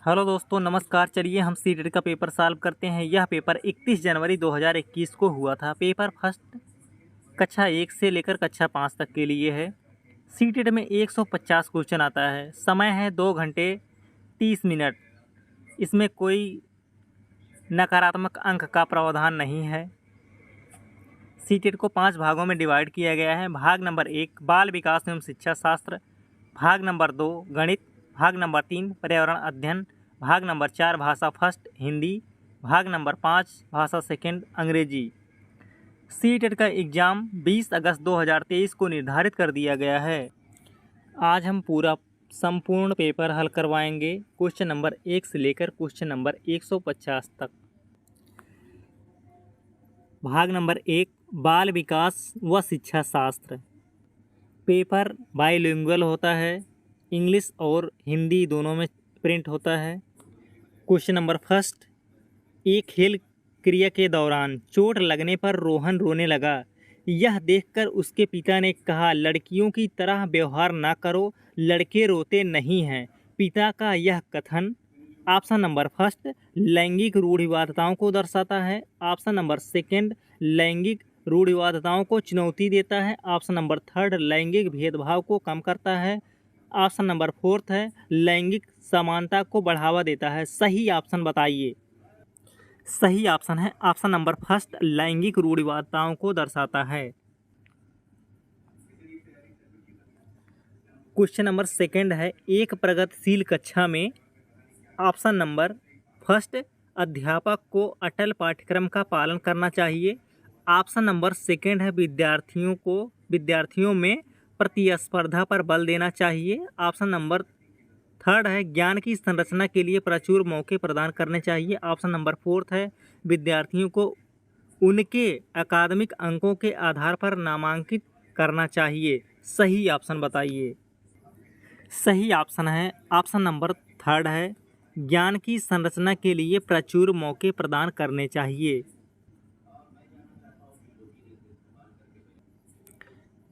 Hello दोस्तों, नमस्कार। चलिए हम सीटेट का पेपर सॉल्व करते हैं। यह पेपर 31 जनवरी 2021 को हुआ था। पेपर फर्स्ट कक्षा 1 से लेकर कक्षा 5 तक के लिए है। सीटेट में 150 क्वेश्चन आता है। समय है 2 घंटे 30 मिनट। इसमें कोई नकारात्मक अंक का प्रावधान नहीं है। सीटेट को 5 भागों में डिवाइड किया गया है। भाग नंबर 1 बाल विकास एवं शिक्षा शास्त्र, भाग नंबर 2 गणित, भाग नंबर 3 पर्यावरण अध्ययन, भाग नंबर 4 भाषा फर्स्ट हिंदी, भाग नंबर 5 भाषा सेकंड अंग्रेजी। सीटेट का एग्ज़ाम 20 अगस्त 2023 को निर्धारित कर दिया गया है। आज हम पूरा संपूर्ण पेपर हल करवाएंगे, क्वेश्चन नंबर 1 से लेकर क्वेश्चन नंबर 150 तक। भाग नंबर 1 बाल विकास व शिक्षा शास्त्र। पेपर बाइलिंगुअल होता है, इंग्लिश और हिंदी दोनों में प्रिंट होता है। क्वेश्चन नंबर फर्स्ट, एक खेल क्रिया के दौरान चोट लगने पर रोहन रोने लगा। यह देखकर उसके पिता ने कहा, लड़कियों की तरह व्यवहार ना करो, लड़के रोते नहीं हैं। पिता का यह कथन ऑप्शन नंबर फर्स्ट लैंगिक रूढ़िवादिताओं को दर्शाता है। ऑप्शन नंबर सेकंड लैंगिक रूढ़िवादिताओं को चुनौती देता है। ऑप्शन नंबर थर्ड लैंगिक भेदभाव को कम करता है। ऑप्शन नंबर फोर्थ है लैंगिक समानता को बढ़ावा देता है। सही ऑप्शन बताइए। सही ऑप्शन है ऑप्शन नंबर फर्स्ट लैंगिक रूढ़िवादिताओं को दर्शाता है। क्वेश्चन नंबर सेकंड है, एक प्रगतिशील कक्षा में ऑप्शन नंबर फर्स्ट अध्यापक को अटल पाठ्यक्रम का पालन करना चाहिए। ऑप्शन नंबर सेकंड है विद्यार्थियों में प्रतिस्पर्धा पर बल देना चाहिए। ऑप्शन नंबर थर्ड है ज्ञान की संरचना के लिए प्रचुर मौके प्रदान करने चाहिए। ऑप्शन नंबर फोर्थ है विद्यार्थियों को उनके अकादमिक अंकों के आधार पर नामांकित करना चाहिए। सही ऑप्शन बताइए। सही ऑप्शन है ऑप्शन नंबर थर्ड है ज्ञान की संरचना के लिए प्रचुर मौके प्रदान करने चाहिए।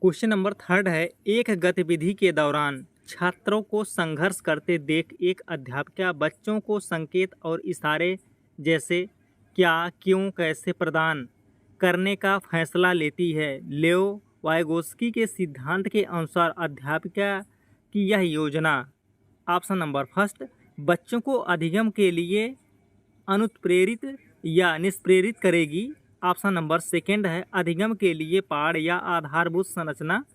क्वेश्चन नंबर थर्ड है, एक गतिविधि के दौरान छात्रों को संघर्ष करते देख एक अध्यापिका बच्चों को संकेत और इशारे जैसे क्या, क्यों, कैसे प्रदान करने का फैसला लेती है। लेओ वाइगोस्की के सिद्धांत के अनुसार अध्यापिका की यह योजना ऑप्शन नंबर फर्स्ट बच्चों को अधिगम के लिए अनुत्प्रेरित या निष्प्रेरित करेगी। ऑप्शन नंबर सेकंड है अधिगम के लिए पाठ या आधारभूत संरचना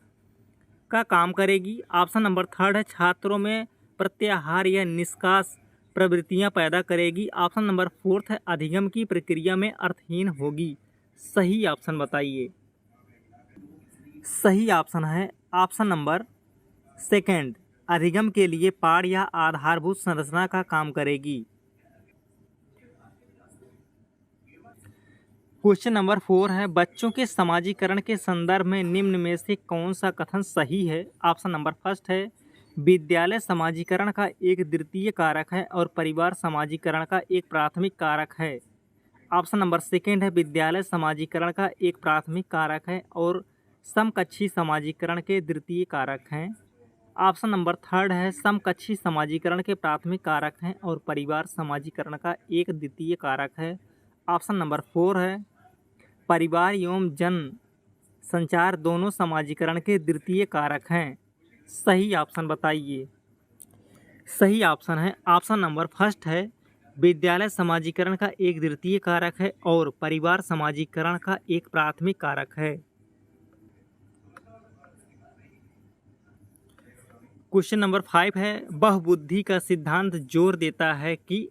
का काम करेगी। ऑप्शन नंबर थर्ड है छात्रों में प्रत्याहार या निष्कास प्रवृत्तियां पैदा करेगी। ऑप्शन नंबर फोर्थ है अधिगम की प्रक्रिया में अर्थहीन होगी। सही ऑप्शन बताइए। सही ऑप्शन है ऑप्शन नंबर सेकंड अधिगम के लिए पाठ या आधारभूत संरचना का काम करेगी। क्वेश्चन नंबर 4 है, बच्चों के समाजीकरण के संदर्भ में निम्न में से कौन सा कथन सही है। ऑप्शन नंबर फर्स्ट है विद्यालय समाजीकरण का एक द्वितीय कारक है और परिवार समाजीकरण का एक प्राथमिक कारक है। ऑप्शन नंबर सेकंड है विद्यालय समाजीकरण का एक प्राथमिक कारक है और समकक्षी समाजीकरण के द्वितीय कारक हैं। ऑप्शन नंबर थर्ड है समकक्षी समाजीकरण के प्राथमिक कारक हैं और परिवार समाजीकरण का एक द्वितीय कारक है। ऑप्शन नंबर 4 है परिवार एवं जन संचार दोनों समाजीकरण के द्वितीय कारक हैं। सही ऑप्शन बताइए। सही ऑप्शन है ऑप्शन नंबर फर्स्ट है विद्यालय समाजीकरण का एक द्वितीय कारक है और परिवार समाजीकरण का एक प्राथमिक कारक है। क्वेश्चन नंबर 5 है, बहुबुद्धि का सिद्धांत जोर देता है कि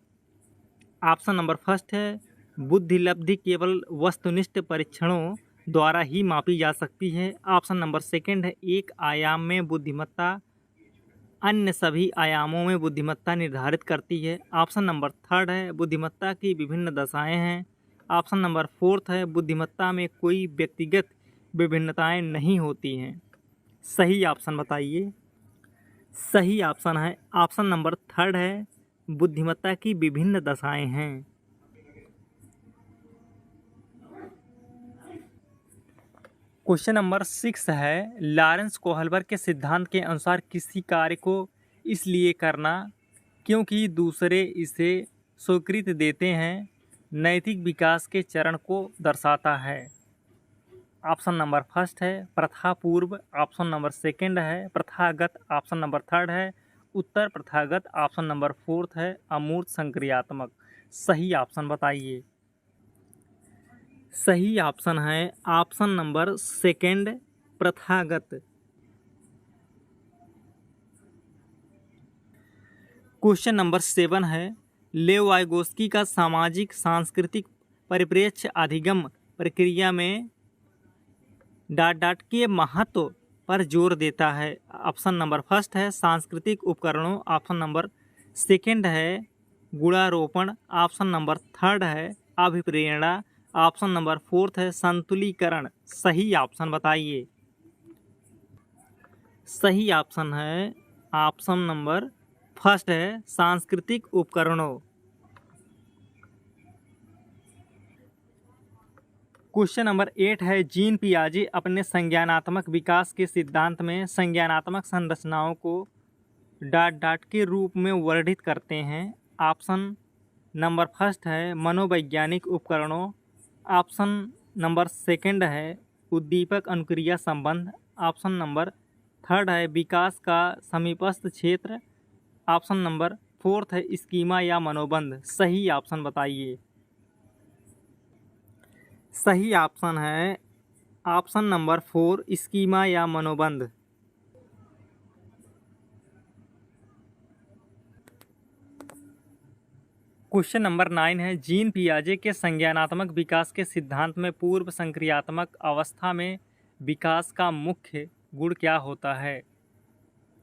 ऑप्शन नंबर फर्स्ट है बुद्धि लब्धि केवल वस्तुनिष्ठ परीक्षणों द्वारा ही मापी जा सकती है। ऑप्शन नंबर सेकंड है एक आयाम में बुद्धिमत्ता अन्य सभी आयामों में बुद्धिमत्ता निर्धारित करती है। ऑप्शन नंबर थर्ड है बुद्धिमत्ता की विभिन्न दशाएं हैं। ऑप्शन नंबर फोर्थ है बुद्धिमत्ता में कोई व्यक्तिगत विभिन्नताएं नहीं होती हैं। सही ऑप्शन बताइए। सही ऑप्शन है ऑप्शन नंबर थर्ड है बुद्धिमत्ता की विभिन्न दशाएं हैं। क्वेश्चन नंबर 6 है, लॉरेंस कोहलबर्ग के सिद्धांत के अनुसार किसी कार्य को इसलिए करना क्योंकि दूसरे इसे स्वीकृति देते हैं, नैतिक विकास के चरण को दर्शाता है। ऑप्शन नंबर फर्स्ट है प्रथा पूर्व, ऑप्शन नंबर सेकंड है प्रथागत, ऑप्शन नंबर थर्ड है उत्तर प्रथागत, ऑप्शन नंबर फोर्थ है अमूर्त संक्रियात्मक। सही ऑप्शन बताइए। सही ऑप्शन है ऑप्शन नंबर सेकंड प्रथागत। क्वेश्चन नंबर 7 है लेव वाइगोस्की का सामाजिक सांस्कृतिक परिप्रेक्ष्य अधिगम प्रक्रिया में ... के महत्व पर जोर देता है। ऑप्शन नंबर फर्स्ट है सांस्कृतिक उपकरणों, ऑप्शन नंबर सेकंड है गुणारोपण, ऑप्शन नंबर थर्ड है अभिप्रेरणा, ऑप्शन नंबर फोर्थ है संतुलीकरण। सही ऑप्शन बताइए। सही ऑप्शन है ऑप्शन नंबर फर्स्ट है सांस्कृतिक उपकरणों। क्वेश्चन नंबर 8 है जीन पियाजे अपने संज्ञानात्मक विकास के सिद्धांत में संज्ञानात्मक संरचनाओं को ... के रूप में वर्णित करते हैं। ऑप्शन नंबर फर्स्ट है मनोवैज्ञानिक उपकरणों, ऑप्शन नंबर सेकंड है उद्दीपक अनुक्रिया संबंध, ऑप्शन नंबर थर्ड है विकास का समीपस्थ क्षेत्र, ऑप्शन नंबर फोर्थ है स्कीमा या मनोबंध। सही ऑप्शन बताइए। सही ऑप्शन है ऑप्शन नंबर 4 स्कीमा या मनोबंध। क्वेश्चन नंबर 9 है जीन पियाजे के संज्ञानात्मक विकास के सिद्धांत में पूर्व संक्रियात्मक अवस्था में विकास का मुख्य गुण क्या होता है।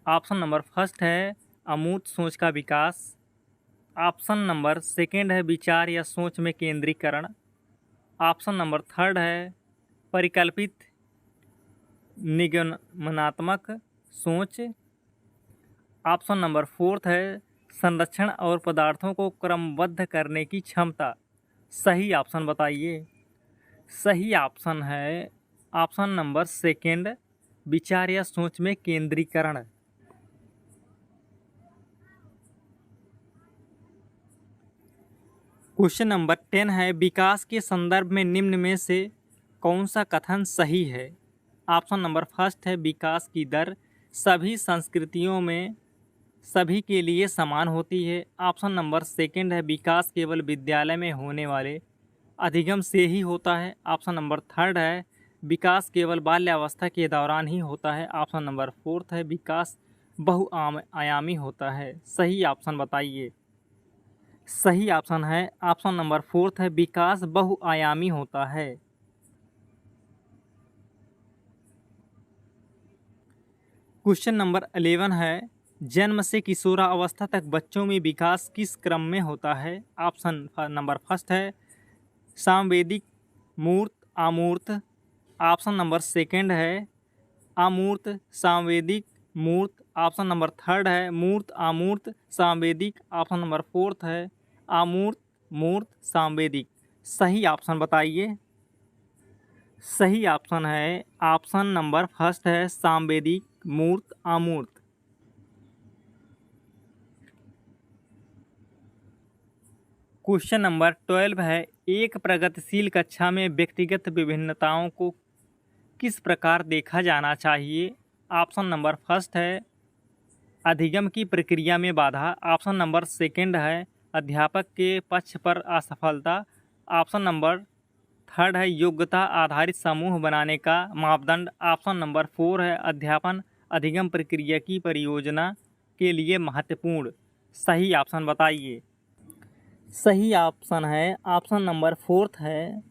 ऑप्शन नंबर फर्स्ट है अमूर्त सोच का विकास, ऑप्शन नंबर सेकंड है विचार या सोच में केंद्रीकरण, ऑप्शन नंबर थर्ड है परिकल्पित निगमनात्मक सोच, ऑप्शन नंबर फोर्थ है संरक्षण और पदार्थों को क्रमबद्ध करने की क्षमता। सही ऑप्शन बताइए। सही ऑप्शन है ऑप्शन नंबर सेकंड विचार या सोच में केंद्रीकरण। क्वेश्चन नंबर 10 है विकास के संदर्भ में निम्न में से कौन सा कथन सही है। ऑप्शन नंबर फर्स्ट है विकास की दर सभी संस्कृतियों में सभी के लिए समान होती है, ऑप्शन नंबर सेकंड है विकास केवल विद्यालय में होने वाले अधिगम से ही होता है, ऑप्शन नंबर थर्ड है विकास केवल बाल्यावस्था के दौरान ही होता है, ऑप्शन नंबर फोर्थ है विकास बहुआयामी होता है। सही ऑप्शन बताइए। सही ऑप्शन है ऑप्शन नंबर फोर्थ है विकास बहुआयामी होता है। क्वेश्चन नंबर 11 है जन्म से किशोरावस्था तक बच्चों में विकास किस क्रम में होता है। ऑप्शन नंबर फर्स्ट है सांवेदिक मूर्त अमूर्त, ऑप्शन नंबर सेकंड है अमूर्त सांवेदिक मूर्त, ऑप्शन नंबर थर्ड है मूर्त अमूर्त सांवेदिक, ऑप्शन नंबर फोर्थ है अमूर्त मूर्त सांवेदिक। सही ऑप्शन बताइए। सही ऑप्शन है ऑप्शन नंबर फर्स्ट है सांवेदिक मूर्त अमूर्त। क्वेश्चन नंबर 12 है एक प्रगतिशील कक्षा में व्यक्तिगत विभिन्नताओं को किस प्रकार देखा जाना चाहिए। ऑप्शन नंबर फर्स्ट है अधिगम की प्रक्रिया में बाधा, ऑप्शन नंबर सेकंड है अध्यापक के पक्ष पर असफलता, ऑप्शन नंबर थर्ड है योग्यता आधारित समूह बनाने का मापदंड, ऑप्शन नंबर 4 है अध्यापन अधिगम प्रक्रिया की परियोजना के लिए महत्वपूर्ण। सही ऑप्शन बताइए। सही ऑप्शन है ऑप्शन नंबर 4 है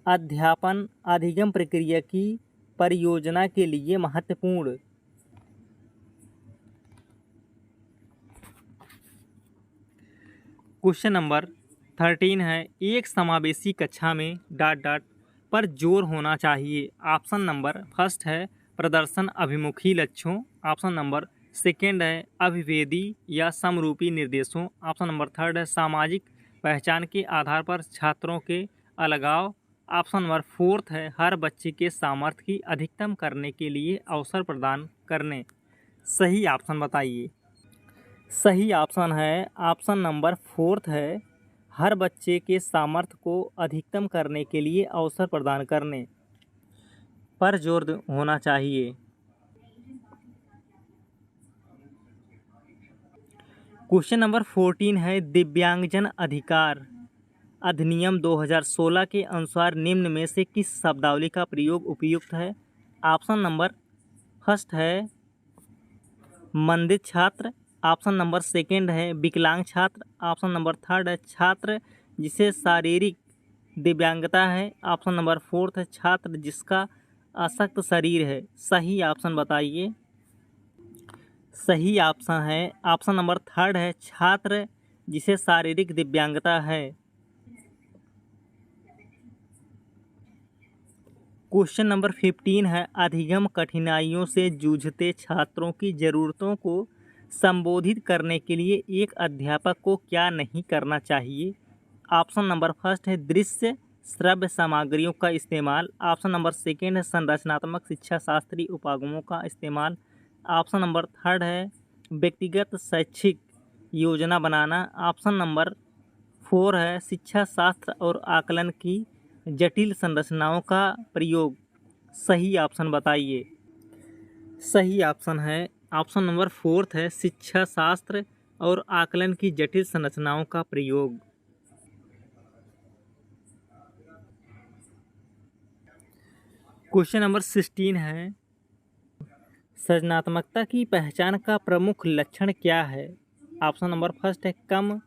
अध्यापन अधिगम प्रक्रिया की परियोजना के लिए महत्वपूर्ण। क्वेश्चन नंबर 13 है एक समावेशी कक्षा में ... पर जोर होना चाहिए। ऑप्शन नंबर फर्स्ट है प्रदर्शन अभिमुखी लक्ष्यों, ऑप्शन नंबर सेकंड है अभिवेदी या समरूपी निर्देशों, ऑप्शन नंबर थर्ड है सामाजिक पहचान के आधार पर छात्रों के अलगाव, ऑप्शन नंबर फोर्थ है हर बच्चे के सामर्थ्य की अधिकतम करने के लिए अवसर प्रदान करने। सही ऑप्शन बताइए। सही ऑप्शन है ऑप्शन नंबर 4 है, हर बच्चे के सामर्थ्य को अधिकतम करने के लिए अवसर प्रदान करने पर जोर होना चाहिए। क्वेश्चन नंबर 14 है, दिव्यांगजन अधिकार अधिनियम 2016 के अनुसार निम्न में से किस शब्दावली का प्रयोग उपयुक्त है? ऑप्शन नंबर फर्स्ट है मंदित छात्र, ऑप्शन नंबर सेकंड है विकलांग छात्र, ऑप्शन नंबर थर्ड है छात्र जिसे शारीरिक दिव्यांगता है, ऑप्शन नंबर फोर्थ है छात्र जिसका अशक्त शरीर है। सही ऑप्शन बताइए। सही ऑप्शन है ऑप्शन नंबर थर्ड है छात्र जिसे शारीरिक दिव्यांगता है। क्वेश्चन नंबर 15 है, अधिगम कठिनाइयों से जूझते छात्रों की ज़रूरतों को संबोधित करने के लिए एक अध्यापक को क्या नहीं करना चाहिए? ऑप्शन नंबर फर्स्ट है दृश्य श्रव्य सामग्रियों का इस्तेमाल, ऑप्शन नंबर सेकंड है संरचनात्मक शिक्षा शास्त्रीय उपागमों का इस्तेमाल, ऑप्शन नंबर थर्ड है व्यक्तिगत शैक्षिक योजना बनाना, ऑप्शन नंबर 4 है शिक्षा शास्त्र और आकलन की जटिल संरचनाओं का प्रयोग। सही ऑप्शन बताइए। सही ऑप्शन है ऑप्शन नंबर 4 है शिक्षा शास्त्र और आकलन की जटिल संरचनाओं का प्रयोग। क्वेश्चन नंबर 16 है, सृजनात्मकता की पहचान का प्रमुख लक्षण क्या है? ऑप्शन नंबर फर्स्ट है कम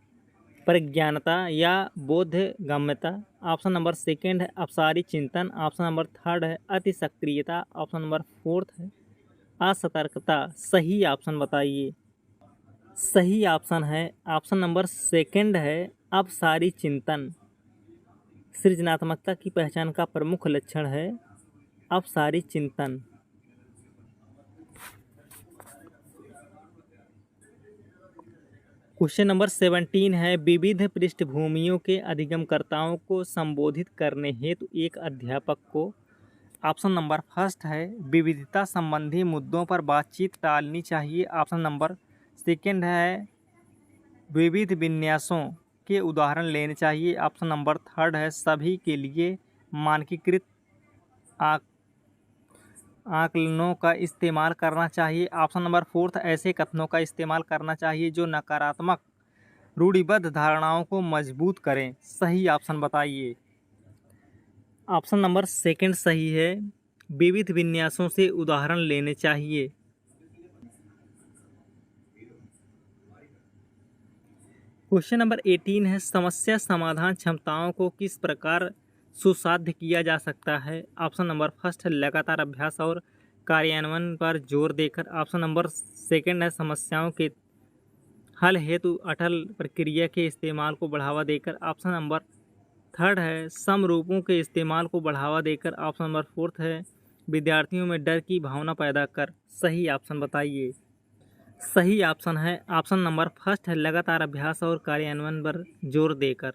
प्रज्ञानता या बोधगम्यता, ऑप्शन नंबर सेकंड है अपसारी चिंतन, ऑप्शन नंबर थर्ड है अति सक्रियता, ऑप्शन नंबर फोर्थ है असतर्कता। सही ऑप्शन बताइए। सही ऑप्शन है ऑप्शन नंबर सेकंड है अपसारी चिंतन। सृजनात्मकता की पहचान का प्रमुख लक्षण है अपसारी चिंतन। क्वेश्चन नंबर 17 है, विविध पृष्ठभूमियों के अधिगमकर्ताओं को संबोधित करने हेतु एक अध्यापक को, ऑप्शन नंबर फर्स्ट है विविधता संबंधी मुद्दों पर बातचीत टालनी चाहिए, ऑप्शन नंबर सेकंड है विविध विन्यासों के उदाहरण लेने चाहिए, ऑप्शन नंबर थर्ड है सभी के लिए मानकीकृत आकलनों का इस्तेमाल करना चाहिए, ऑप्शन नंबर फोर्थ ऐसे कथनों का इस्तेमाल करना चाहिए जो नकारात्मक रूढ़िबद्ध धारणाओं को मजबूत करें। सही ऑप्शन बताइए। ऑप्शन नंबर सेकंड सही है, विविध विन्यासों से उदाहरण लेने चाहिए। क्वेश्चन नंबर 18 है, समस्या समाधान क्षमताओं को किस प्रकार सुसाध्य किया जा सकता है? ऑप्शन नंबर फर्स्ट है लगातार अभ्यास और कार्यान्वयन पर जोर देकर, ऑप्शन नंबर सेकंड है समस्याओं के हल हेतु अटल प्रक्रिया के इस्तेमाल को बढ़ावा देकर, ऑप्शन नंबर थर्ड है समरूपों के इस्तेमाल को बढ़ावा देकर, ऑप्शन नंबर फोर्थ है विद्यार्थियों में डर की भावना पैदा कर। सही ऑप्शन बताइए। सही ऑप्शन है ऑप्शन नंबर फर्स्ट है लगातार अभ्यास और कार्यान्वयन पर जोर देकर।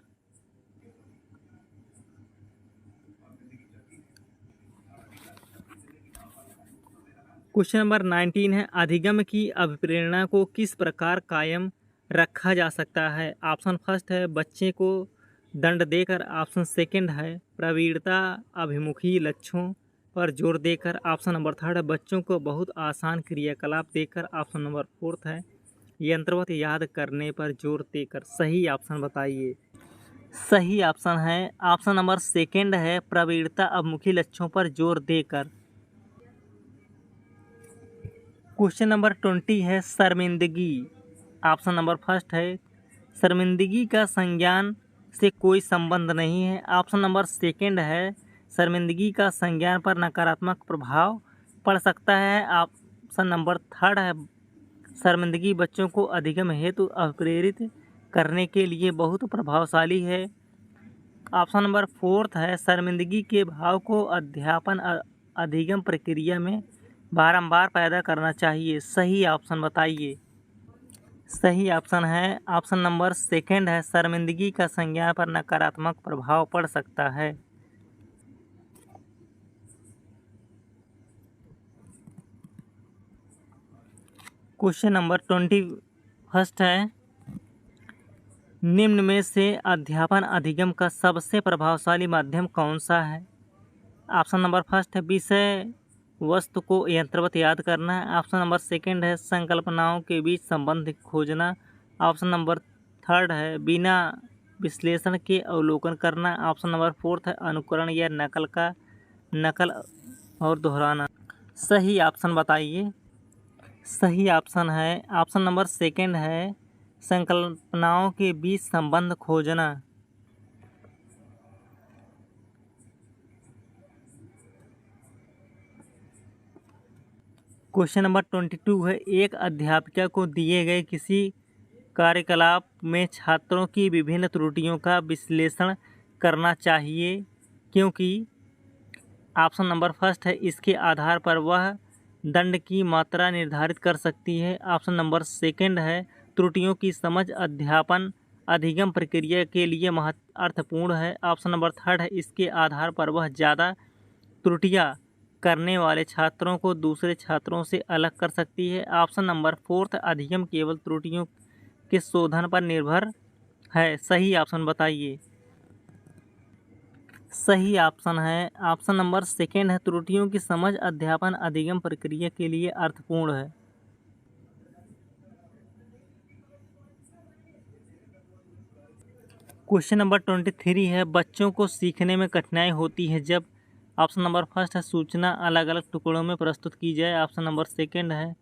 क्वेश्चन नंबर 19 है, अधिगम की अभिप्रेरणा को किस प्रकार कायम रखा जा सकता है? ऑप्शन फर्स्ट है बच्चे को दंड देकर, ऑप्शन सेकंड है प्रवीणता अभिमुखी लक्ष्यों पर जोर देकर, ऑप्शन नंबर थर्ड है बच्चों को बहुत आसान क्रियाकलाप देकर, ऑप्शन नंबर फोर्थ है यंत्रवत याद करने पर जोर देकर। सही ऑप्शन बताइए। सही ऑप्शन है ऑप्शन नंबर सेकंड है प्रवीणता अभिमुखी लक्ष्यों पर जोर देकर। क्वेश्चन नंबर 20 है, शर्मिंदगी। ऑप्शन नंबर फर्स्ट है शर्मिंदगी का संज्ञान से कोई संबंध नहीं है, ऑप्शन नंबर सेकंड है शर्मिंदगी का संज्ञान पर नकारात्मक प्रभाव पड़ सकता है, ऑप्शन नंबर थर्ड है शर्मिंदगी बच्चों को अधिगम हेतु अप्रेरित करने के लिए बहुत प्रभावशाली है, ऑप्शन नंबर फोर्थ है शर्मिंदगी के भाव को अध्यापन अधिगम प्रक्रिया में बारंबार पैदा करना चाहिए। सही ऑप्शन बताइए। सही ऑप्शन है ऑप्शन नंबर सेकंड है शर्मिंदगी का संज्ञान पर नकारात्मक प्रभाव पड़ सकता है। क्वेश्चन नंबर 21 फर्स्ट है, निम्न में से अध्यापन अधिगम का सबसे प्रभावशाली माध्यम कौन सा है? ऑप्शन नंबर फर्स्ट है विषय वस्तु को यंत्रवत याद करना। ऑप्शन नंबर सेकंड है संकल्पनाओं के बीच संबंध खोजना। ऑप्शन नंबर थर्ड है बिना विश्लेषण के अवलोकन करना। ऑप्शन नंबर फोर्थ है अनुकरण या नकल और दोहराना। सही ऑप्शन बताइए। सही ऑप्शन है ऑप्शन नंबर सेकंड है संकल्पनाओं के बीच संबंध खोजना। क्वेश्चन नंबर 22 है, एक अध्यापिका को दिए गए किसी कार्यकलाप में छात्रों की विभिन्न त्रुटियों का विश्लेषण करना चाहिए क्योंकि ऑप्शन नंबर फर्स्ट है इसके आधार पर वह दंड की मात्रा निर्धारित कर सकती है। ऑप्शन नंबर सेकंड है त्रुटियों की समझ अध्यापन अधिगम प्रक्रिया के लिए अर्थपूर्ण है। ऑप्शन नंबर थर्ड है इसके आधार पर वह ज़्यादा त्रुटियां करने वाले छात्रों को दूसरे छात्रों से अलग कर सकती है। ऑप्शन नंबर फोर्थ अधिगम केवल त्रुटियों के शोधन पर निर्भर है। सही ऑप्शन बताइए। सही ऑप्शन है ऑप्शन नंबर सेकंड है त्रुटियों की समझ अध्यापन अधिगम प्रक्रिया के लिए अर्थपूर्ण है। क्वेश्चन नंबर 23 है, बच्चों को सीखने में कठिनाई होती है जब ऑप्शन नंबर फर्स्ट है सूचना अलग अलग टुकड़ों में प्रस्तुत की जाए। ऑप्शन नंबर सेकंड है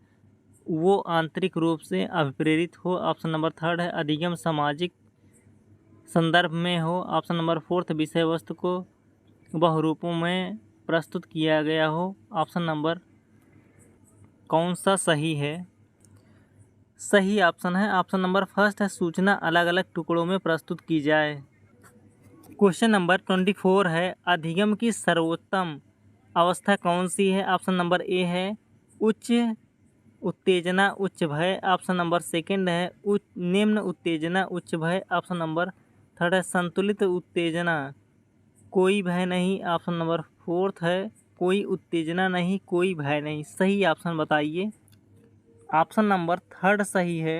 वो आंतरिक रूप से अभिप्रेरित हो। ऑप्शन नंबर थर्ड है अधिगम सामाजिक संदर्भ में हो। ऑप्शन नंबर फोर्थ विषय वस्तु को बहुरूपों में प्रस्तुत किया गया हो। ऑप्शन नंबर कौन सा सही है? सही ऑप्शन है ऑप्शन नंबर फर्स्ट है सूचना अलग अलग टुकड़ों में प्रस्तुत की जाए। क्वेश्चन नंबर 24 है, अधिगम की सर्वोत्तम अवस्था कौन सी है? ऑप्शन नंबर ए है उच्च उत्तेजना उच्च भय। ऑप्शन नंबर सेकंड है निम्न उत्तेजना उच्च भय। ऑप्शन नंबर थर्ड है संतुलित उत्तेजना कोई भय नहीं। ऑप्शन नंबर फोर्थ है कोई उत्तेजना नहीं कोई भय नहीं। सही ऑप्शन बताइए। ऑप्शन नंबर थर्ड सही है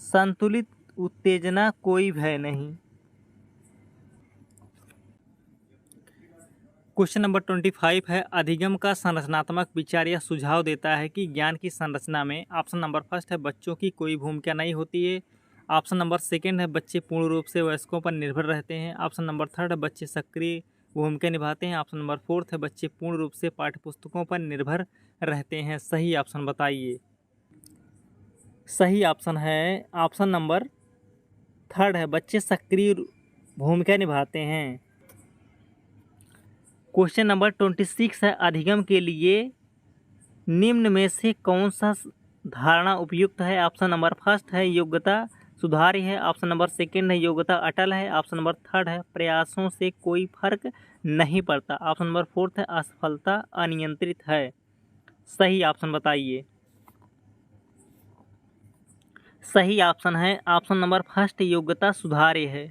संतुलित उत्तेजना कोई भय नहीं। क्वेश्चन नंबर 25 है, अधिगम का संरचनात्मक विचार यह सुझाव देता है कि ज्ञान की संरचना में ऑप्शन नंबर फर्स्ट है बच्चों की कोई भूमिका नहीं होती है। ऑप्शन नंबर सेकंड है बच्चे पूर्ण रूप से वयस्कों पर निर्भर रहते हैं। ऑप्शन नंबर थर्ड है बच्चे सक्रिय भूमिका निभाते हैं। ऑप्शन नंबर फोर्थ है बच्चे पूर्ण रूप से पाठ्यपुस्तकों पर निर्भर रहते हैं। सही ऑप्शन बताइए। सही ऑप्शन है ऑप्शन नंबर थर्ड है बच्चे सक्रिय भूमिका निभाते हैं। क्वेश्चन नंबर 26 है, अधिगम के लिए निम्न में से कौन सा धारणा उपयुक्त है? ऑप्शन नंबर फर्स्ट है योग्यता सुधारी है। ऑप्शन नंबर सेकंड है योग्यता अटल है। ऑप्शन नंबर थर्ड है प्रयासों से कोई फर्क नहीं पड़ता। ऑप्शन नंबर फोर्थ है असफलता अनियंत्रित है। सही ऑप्शन बताइए। सही ऑप्शन है ऑप्शन नंबर फर्स्ट योग्यता सुधारे है।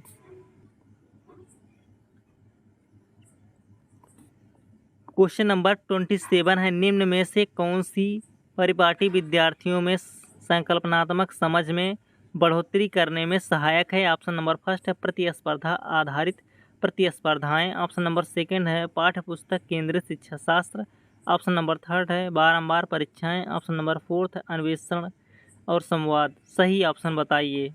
क्वेश्चन नंबर 27 है, निम्न में से कौन सी परिपाटी विद्यार्थियों में संकल्पनात्मक समझ में बढ़ोतरी करने में सहायक है? ऑप्शन नंबर फर्स्ट है प्रतिस्पर्धा आधारित प्रतिस्पर्धाएं। ऑप्शन नंबर सेकंड है पाठ्य पुस्तक केंद्रित शिक्षा शास्त्र। ऑप्शन नंबर थर्ड है बारंबार परीक्षाएं। ऑप्शन नंबर फोर्थ है अन्वेषण और संवाद। सही ऑप्शन बताइए।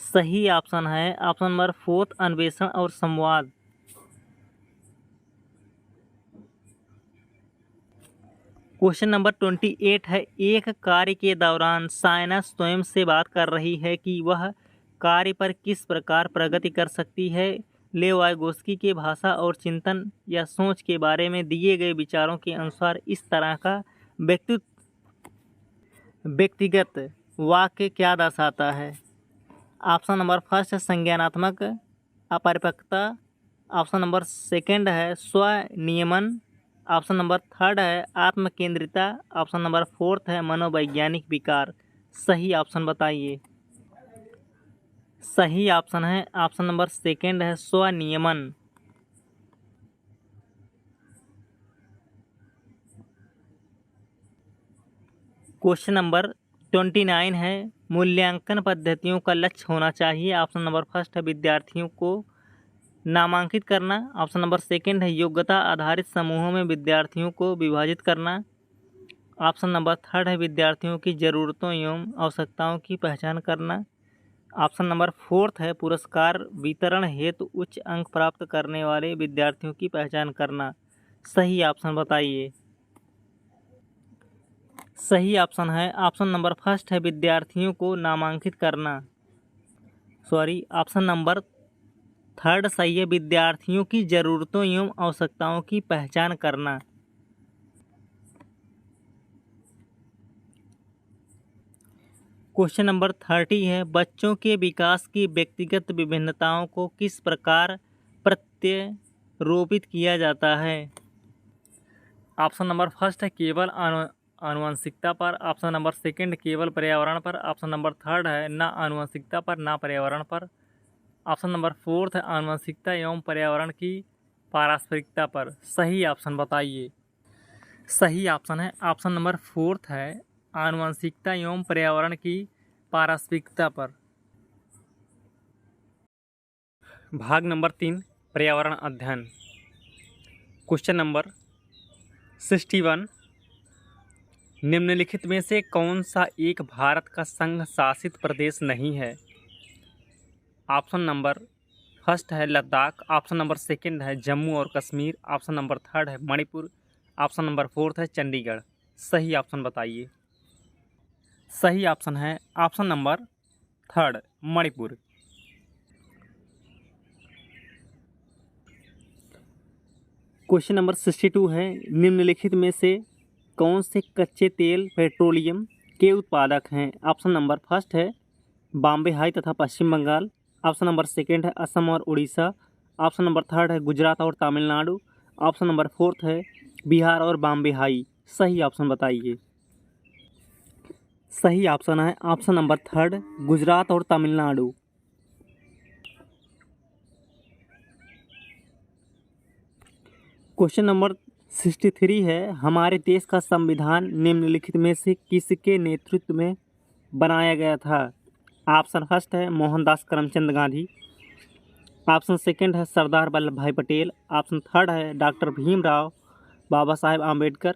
सही ऑप्शन है ऑप्शन नंबर फोर्थ अन्वेषण और संवाद। क्वेश्चन नंबर 28 है, एक कार्य के दौरान सायना स्वयं से बात कर रही है कि वह कार्य पर किस प्रकार प्रगति कर सकती है। लेवाइगोस्की के भाषा और चिंतन या सोच के बारे में दिए गए विचारों के अनुसार इस तरह का व्यक्तिगत वाक्य क्या दर्शाता है? ऑप्शन नंबर फर्स्ट है संज्ञानात्मक अपरिपक्वता। ऑप्शन नंबर सेकंड है स्वनियमन। ऑप्शन नंबर थर्ड है आत्मकेंद्रिता। ऑप्शन नंबर फोर्थ है मनोवैज्ञानिक विकार। सही ऑप्शन बताइए। सही ऑप्शन है ऑप्शन नंबर सेकंड है स्वनियमन। क्वेश्चन नंबर 29 है, मूल्यांकन पद्धतियों का लक्ष्य होना चाहिए। ऑप्शन नंबर फर्स्ट है विद्यार्थियों को नामांकित करना। ऑप्शन नंबर सेकंड है योग्यता आधारित समूहों में विद्यार्थियों को विभाजित करना। ऑप्शन नंबर थर्ड है विद्यार्थियों की ज़रूरतों एवं आवश्यकताओं की पहचान करना। ऑप्शन नंबर फोर्थ है पुरस्कार वितरण हेतु उच्च अंक प्राप्त करने वाले विद्यार्थियों की पहचान करना। सही ऑप्शन बताइए। सही ऑप्शन है ऑप्शन नंबर फर्स्ट है विद्यार्थियों को नामांकित करना। ऑप्शन नंबर थर्ड सही है विद्यार्थियों की ज़रूरतों एवं आवश्यकताओं की पहचान करना। क्वेश्चन नंबर 30 है, बच्चों के विकास की व्यक्तिगत विभिन्नताओं को किस प्रकार प्रत्यारोपित किया जाता है। ऑप्शन नंबर फर्स्ट है केवल आनुवंशिकता पर। ऑप्शन नंबर सेकंड केवल पर्यावरण पर। ऑप्शन नंबर थर्ड है ना आनुवंशिकता पर ना पर्यावरण पर। ऑप्शन नंबर फोर्थ है आनुवंशिकता एवं पर्यावरण की पारस्परिकता पर। सही ऑप्शन बताइए। सही ऑप्शन है ऑप्शन नंबर फोर्थ है आनुवंशिकता एवं पर्यावरण की पारस्परिकता पर। भाग नंबर 3 पर्यावरण अध्ययन। क्वेश्चन नंबर 61, निम्नलिखित में से कौन सा एक भारत का संघ शासित प्रदेश नहीं है। ऑप्शन नंबर फर्स्ट है लद्दाख। ऑप्शन नंबर सेकंड है जम्मू और कश्मीर। ऑप्शन नंबर थर्ड है मणिपुर। ऑप्शन नंबर फोर्थ है चंडीगढ़। सही ऑप्शन बताइए। सही ऑप्शन है option number third Manipur. Question number 62 है, निम्नलिखित में से कौन से कच्चे तेल पेट्रोलियम के उत्पादक हैं। ऑप्शन नंबर फर्स्ट है बॉम्बे हाई तथा पश्चिम बंगाल। ऑप्शन नंबर सेकंड है असम और उड़ीसा। ऑप्शन नंबर थर्ड है गुजरात और तमिलनाडु। ऑप्शन नंबर फोर्थ है बिहार और बॉम्बे हाई। सही ऑप्शन बताइए। सही ऑप्शन है ऑप्शन नंबर थर्ड गुजरात और तमिलनाडु। क्वेश्चन नंबर 63 है, हमारे देश का संविधान निम्नलिखित में से किसके नेतृत्व में बनाया गया था। ऑप्शन फर्स्ट है मोहनदास करमचंद गांधी। ऑप्शन सेकंड है सरदार वल्लभ भाई पटेल। ऑप्शन थर्ड है doctor Bhimrao Baba Saheb Ambedkar.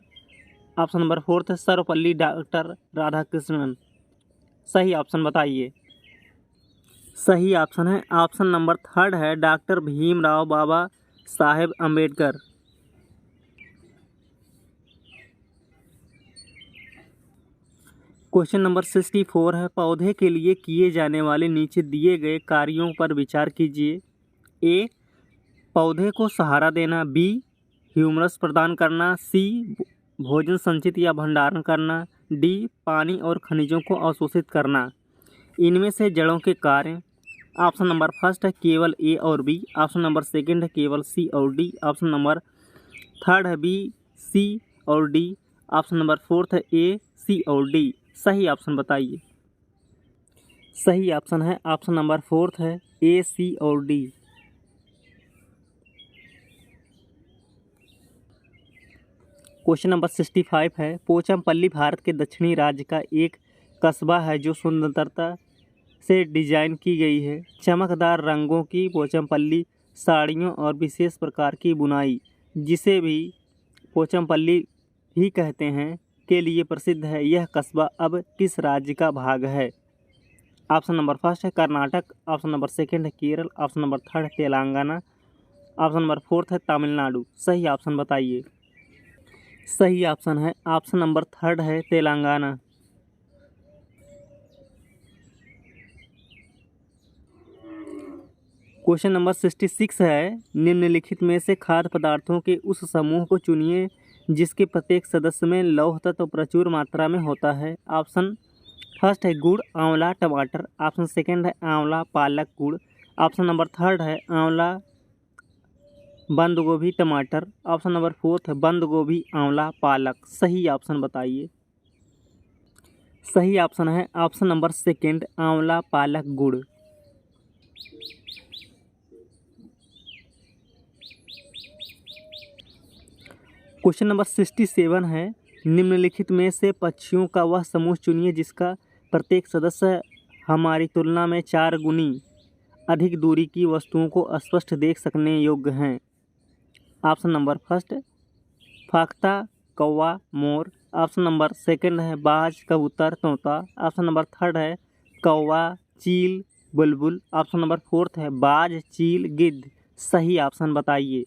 Option number fourth है सर्वपल्ली डॉक्टर राधाकृष्णन। सही ऑप्शन बताइए। सही ऑप्शन है ऑप्शन नंबर थर्ड है doctor Bhimrao Baba Saheb Ambedkar. Question number 64 है, पौधे के लिए किए जाने वाले नीचे दिए गए कार्यों पर विचार कीजिए। ए, पौधे को सहारा देना। बी, ह्यूमस प्रदान करना। सी, भोजन संचित या भंडारण करना। डी, पानी और खनिजों को अवशोषित करना। इनमें से जड़ों के कार्य। ऑप्शन नंबर फर्स्ट है केवल ए और बी। ऑप्शन नंबर सेकंड है केवल सी और डी। ऑप्शन नंबर थर्ड है बी, सी और डी। ऑप्शन नंबर फोर्थ है ए, सी और डी। सही ऑप्शन बताइए। सही ऑप्शन है ऑप्शन नंबर फोर्थ है ए, सी और डी। क्वेश्चन नंबर 65 है, पोचमपल्ली भारत के दक्षिणी राज्य का एक कस्बा है जो सुंदरता से डिजाइन की गई है। चमकदार रंगों की पोचमपल्ली साड़ियों और विशेष प्रकार की बुनाई, जिसे भी पोचमपल्ली ही कहते हैं, के लिए प्रसिद्ध है। यह कस्बा अब किस राज्य का भाग है। ऑप्शन नंबर फर्स्ट है कर्नाटक। ऑप्शन नंबर सेकंड है केरल। ऑप्शन नंबर थर्ड है तेलंगाना। ऑप्शन नंबर फोर्थ है तमिलनाडु। सही ऑप्शन बताइए। सही ऑप्शन है ऑप्शन नंबर थर्ड है तेलंगाना। क्वेश्चन नंबर 66 है, निम्नलिखित में से खाद्य पदार्थों के उस समूह को चुनिए जिसके प्रत्येक सदस्य में लौह तत्व प्रचुर मात्रा में होता है। ऑप्शन फर्स्ट है गुड़, आंवला, टमाटर। ऑप्शन सेकंड है आंवला, पालक, गुड़। ऑप्शन नंबर थर्ड है आंवला, बंद गोभी, टमाटर। ऑप्शन नंबर फोर्थ है बंद गोभी, आंवला, पालक। सही ऑप्शन बताइए। सही ऑप्शन है ऑप्शन नंबर सेकंड आंवला, पालक, गुड़। क्वेश्चन नंबर 67 है, निम्नलिखित में से पक्षियों का वह समूह चुनिए जिसका प्रत्येक सदस्य हमारी तुलना में 4 गुनी अधिक दूरी की वस्तुओं को स्पष्ट देख सकने योग्य हैं। ऑप्शन नंबर फर्स्ट फाख्ता, कौवा, मोर। ऑप्शन नंबर सेकंड है बाज, कबूतर, तोता। ऑप्शन नंबर थर्ड है कौवा, चील, बुलबुल। ऑप्शन नंबर फोर्थ है बाज, चील, गिद्ध। सही ऑप्शन बताइए।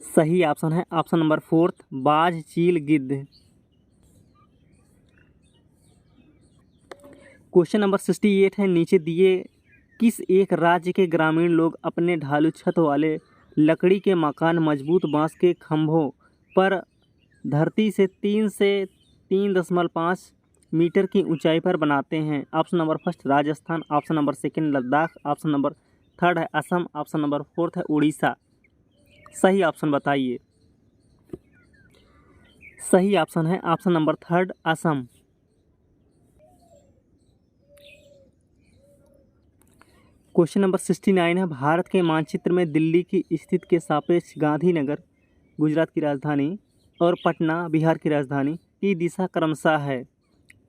सही ऑप्शन है ऑप्शन नंबर फोर्थ बाज, चील, गिद्ध। क्वेश्चन नंबर 68 है नीचे दिए किस एक राज्य के ग्रामीण लोग अपने ढालू छत वाले लकड़ी के मकान मजबूत बांस के खंभों पर धरती से 3 से 3.5 मीटर की ऊंचाई पर बनाते हैं। Option number first Rajasthan. Option number second Ladakh. Option number third है असम। ऑप्शन नंबर फोर्थ है उड़ीसा। सही ऑप्शन बताइए। सही ऑप्शन है option number third Assam. Question number 69 है भारत के मानचित्र में दिल्ली की स्थिति के सापेक्ष गांधीनगर गुजरात की राजधानी और पटना बिहार की राजधानी की दिशा क्रमशः है।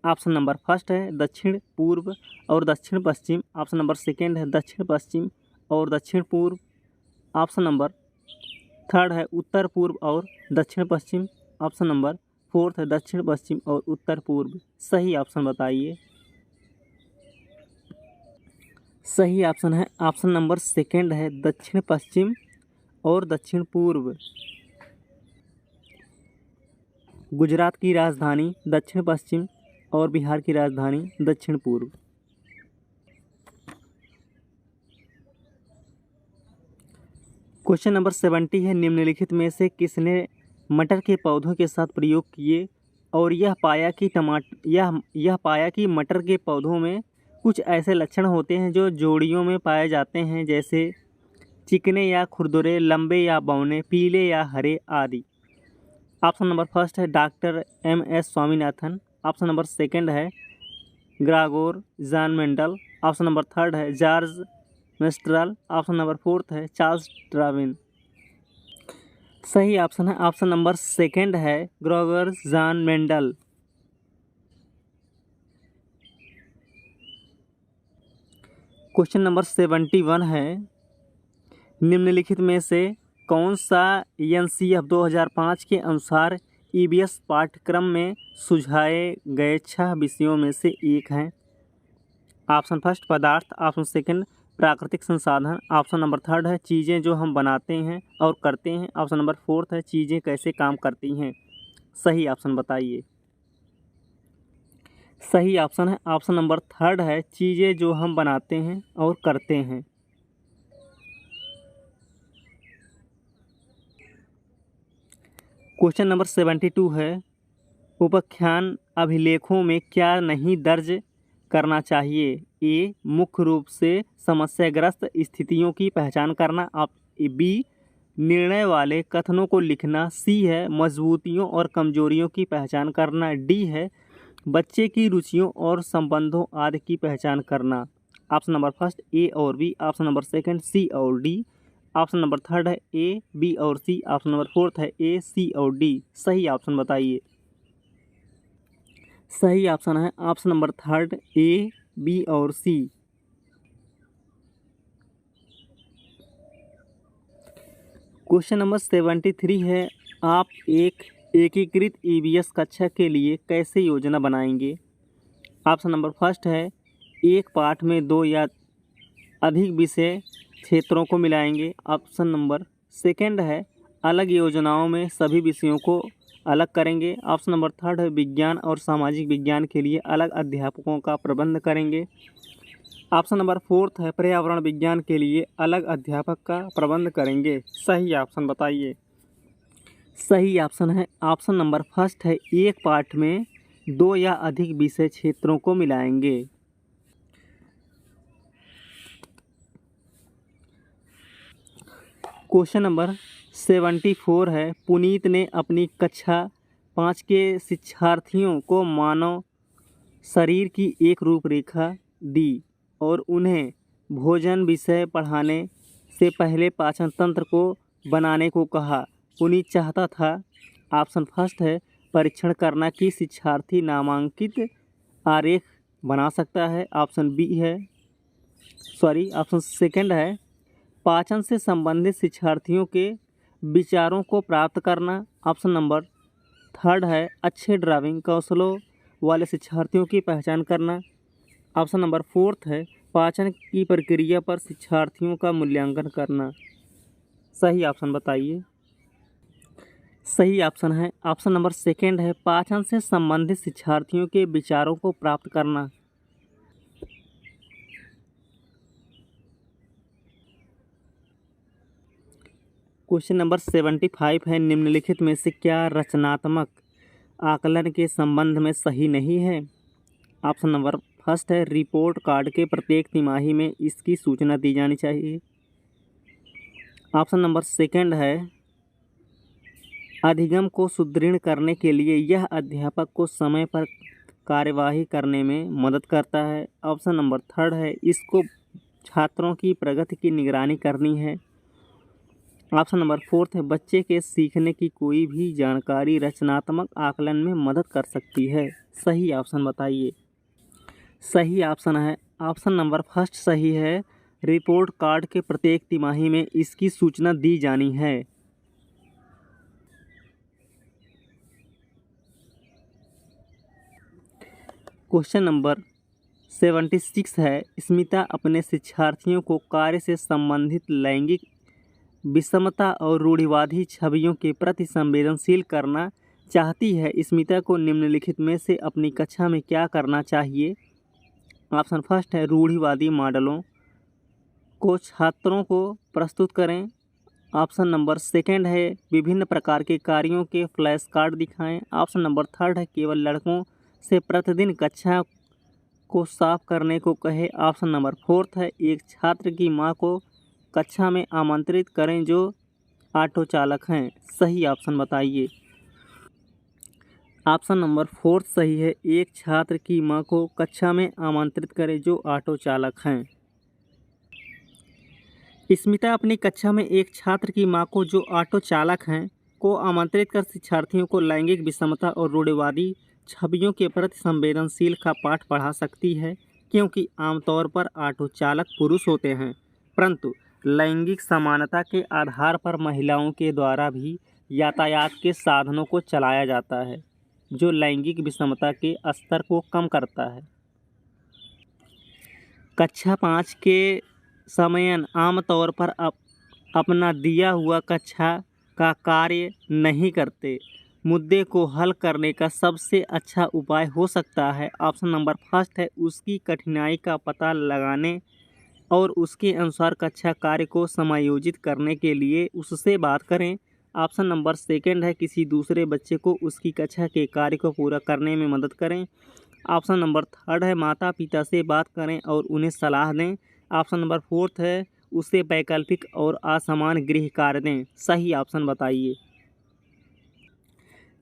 ऑप्शन नंबर फर्स्ट है दक्षिण पूर्व और दक्षिण पश्चिम। ऑप्शन नंबर सेकंड है दक्षिण पश्चिम और दक्षिण पूर्व। ऑप्शन नंबर थर्ड है उत्तर पूर्व और दक्षिण पश्चिम। ऑप्शन नंबर फोर्थ है दक्षिण पश्चिम और उत्तर पूर्व। सही ऑप्शन बताइए। सही ऑप्शन है ऑप्शन नंबर सेकंड है दक्षिण पश्चिम और दक्षिण पूर्व। गुजरात की राजधानी दक्षिण पश्चिम और बिहार की राजधानी दक्षिण पूर्व। क्वेश्चन नंबर 70 है निम्नलिखित में से किसने मटर के पौधों के साथ प्रयोग किए और यह पाया कि मटर के पौधों में कुछ ऐसे लक्षण होते हैं जो जोड़ियों में पाए जाते हैं, जैसे चिकने या खुरदुरे, लंबे या बौने, पीले या हरे आदि। ऑप्शन नंबर फर्स्ट है doctor MS Swaminathan. Option number second है Gregor John Mendel. Option number third है George Mestral. Option number fourth है चार्ल्स डार्विन। सही ऑप्शन है ऑप्शन नंबर सेकंड है Gregor John Mendel. Question number 71 है निम्नलिखित में से कौन सा NCF 2005 के अनुसार EVS पाठ्यक्रम में सुझाए गए 6 विषयों में से एक है। ऑप्शन फर्स्ट पदार्थ। ऑप्शन सेकंड प्राकृतिक संसाधन। ऑप्शन नंबर थर्ड है चीज़ें जो हम बनाते हैं और करते हैं। ऑप्शन नंबर फोर्थ है चीज़ें कैसे काम करती हैं। सही ऑप्शन बताइए। सही ऑप्शन है ऑप्शन नंबर थर्ड है चीज़ें जो हम बनाते हैं और करते हैं। क्वेश्चन नंबर 72 है उपाख्यान अभिलेखों में क्या नहीं दर्ज करना चाहिए। ए मुख्य रूप से समस्याग्रस्त स्थितियों की पहचान करना। B निर्णय वाले कथनों को लिखना। C है मजबूतियों और कमजोरियों की पहचान करना। D है बच्चे की रुचियों और संबंधों आदि की पहचान करना। ऑप्शन नंबर फर्स्ट A और B। Option number second C और D। ऑप्शन नंबर थर्ड है A, B और C। ऑप्शन नंबर फोर्थ है A, C और D। सही ऑप्शन बताइए। सही ऑप्शन है option number third A, B और C। क्वेश्चन नंबर 73 है आप एक एकीकृत EVS कक्षा के लिए कैसे योजना बनाएंगे। ऑप्शन नंबर फर्स्ट है एक पाठ में 2 या अधिक विषय क्षेत्रों को मिलाएंगे। ऑप्शन नंबर सेकंड है अलग योजनाओं में सभी विषयों को अलग करेंगे। ऑप्शन नंबर थर्ड है विज्ञान और सामाजिक विज्ञान के लिए अलग अध्यापकों का प्रबंध करेंगे। ऑप्शन नंबर फोर्थ है पर्यावरण विज्ञान के लिए अलग अध्यापक का प्रबंध करेंगे। सही ऑप्शन बताइए। सही ऑप्शन है ऑप्शन नंबर फर्स्ट है एक पाठ में 2 या अधिक विषय क्षेत्रों को मिलाएंगे। क्वेश्चन नंबर 74 है पुनीत ने अपनी कक्षा 5 के शिक्षार्थियों को मानव शरीर की एक रूपरेखा दी और उन्हें भोजन विषय पढ़ाने से पहले पाचन तंत्र को बनाने को कहा। पुनीत चाहता था ऑप्शन फर्स्ट है परीक्षण करना कि शिक्षार्थी नामांकित आरेख बना सकता है। ऑप्शन सेकंड है पाचन से संबंधित शिक्षार्थियों के विचारों को प्राप्त करना। ऑप्शन नंबर थर्ड है अच्छे ड्राइविंग कौशलों वाले शिक्षार्थियों की पहचान करना। ऑप्शन नंबर फोर्थ है पाचन की प्रक्रिया पर शिक्षार्थियों का मूल्यांकन करना। सही ऑप्शन बताइए। सही ऑप्शन है ऑप्शन नंबर सेकंड है पाचन से संबंधित शिक्षार्थियों के विचारों को प्राप्त करना। क्वेश्चन नंबर 75 है निम्नलिखित में से क्या रचनात्मक आकलन के संबंध में सही नहीं है। ऑप्शन नंबर फर्स्ट है रिपोर्ट कार्ड के प्रत्येक तिमाही में इसकी सूचना दी जानी चाहिए। ऑप्शन नंबर सेकंड है अधिगम को सुदृढ़ करने के लिए यह अध्यापक को समय पर कार्यवाही करने में मदद करता है। ऑप्शन नंबर थर्ड है इसको छात्रों की प्रगति की निगरानी करनी है। ऑप्शन नंबर फोर्थ है बच्चे के सीखने की कोई भी जानकारी रचनात्मक आकलन में मदद कर सकती है। सही ऑप्शन बताइए। सही ऑप्शन है ऑप्शन नंबर फर्स्ट सही है रिपोर्ट कार्ड के प्रत्येक तिमाही में इसकी सूचना दी जानी है। क्वेश्चन नंबर 76 है स्मिता अपने शिक्षार्थियों को कार्य से संबंधित लैंगिक विषमता और रूढ़िवादी छवियों के प्रति संवेदनशील करना चाहती है। स्मिता को निम्नलिखित में से अपनी कक्षा में क्या करना चाहिए। ऑप्शन फर्स्ट है रूढ़िवादी मॉडलों को छात्रों को प्रस्तुत करें। ऑप्शन नंबर सेकंड है विभिन्न प्रकार के कार्यों के फ्लैश कार्ड दिखाएं। ऑप्शन नंबर थर्ड है केवल लड़कों से प्रतिदिन कक्षा को साफ करने को कहे। ऑप्शन नंबर फोर्थ है एक छात्र की मां को कक्षा में आमंत्रित करें जो ऑटो चालक हैं। सही ऑप्शन बताइए। ऑप्शन नंबर फोर्थ सही है एक छात्र की मां को कक्षा में आमंत्रित करें जो ऑटो चालक हैं। स्मिता अपनी कक्षा में एक छात्र की मां को जो ऑटो चालक हैं को आमंत्रित कर शिक्षार्थियों को लैंगिक विषमता और रूढ़िवादी छवियों के प्रति संवेदनशील का पाठ पढ़ा सकती है क्योंकि आमतौर पर ऑटो चालक पुरुष होते हैं परंतु लैंगिक समानता के आधार पर महिलाओं के द्वारा भी यातायात के साधनों को चलाया जाता है जो लैंगिक विषमता के स्तर को कम करता है। कक्षा 5 के समयन आमतौर पर अपना दिया हुआ कक्षा का कार्य नहीं करते मुद्दे को हल करने का सबसे अच्छा उपाय हो सकता है। ऑप्शन नंबर फर्स्ट है उसकी कठिनाई का पता लगाने और उसके अनुसार कक्षा कार्य को समायोजित करने के लिए उससे बात करें। ऑप्शन नंबर सेकंड है किसी दूसरे बच्चे को उसकी कक्षा के कार्य को पूरा करने में मदद करें। ऑप्शन नंबर थर्ड है माता पिता से बात करें और उन्हें सलाह दें। ऑप्शन नंबर फोर्थ है उसे वैकल्पिक और असमान गृह कार्य दें। सही ऑप्शन बताइए।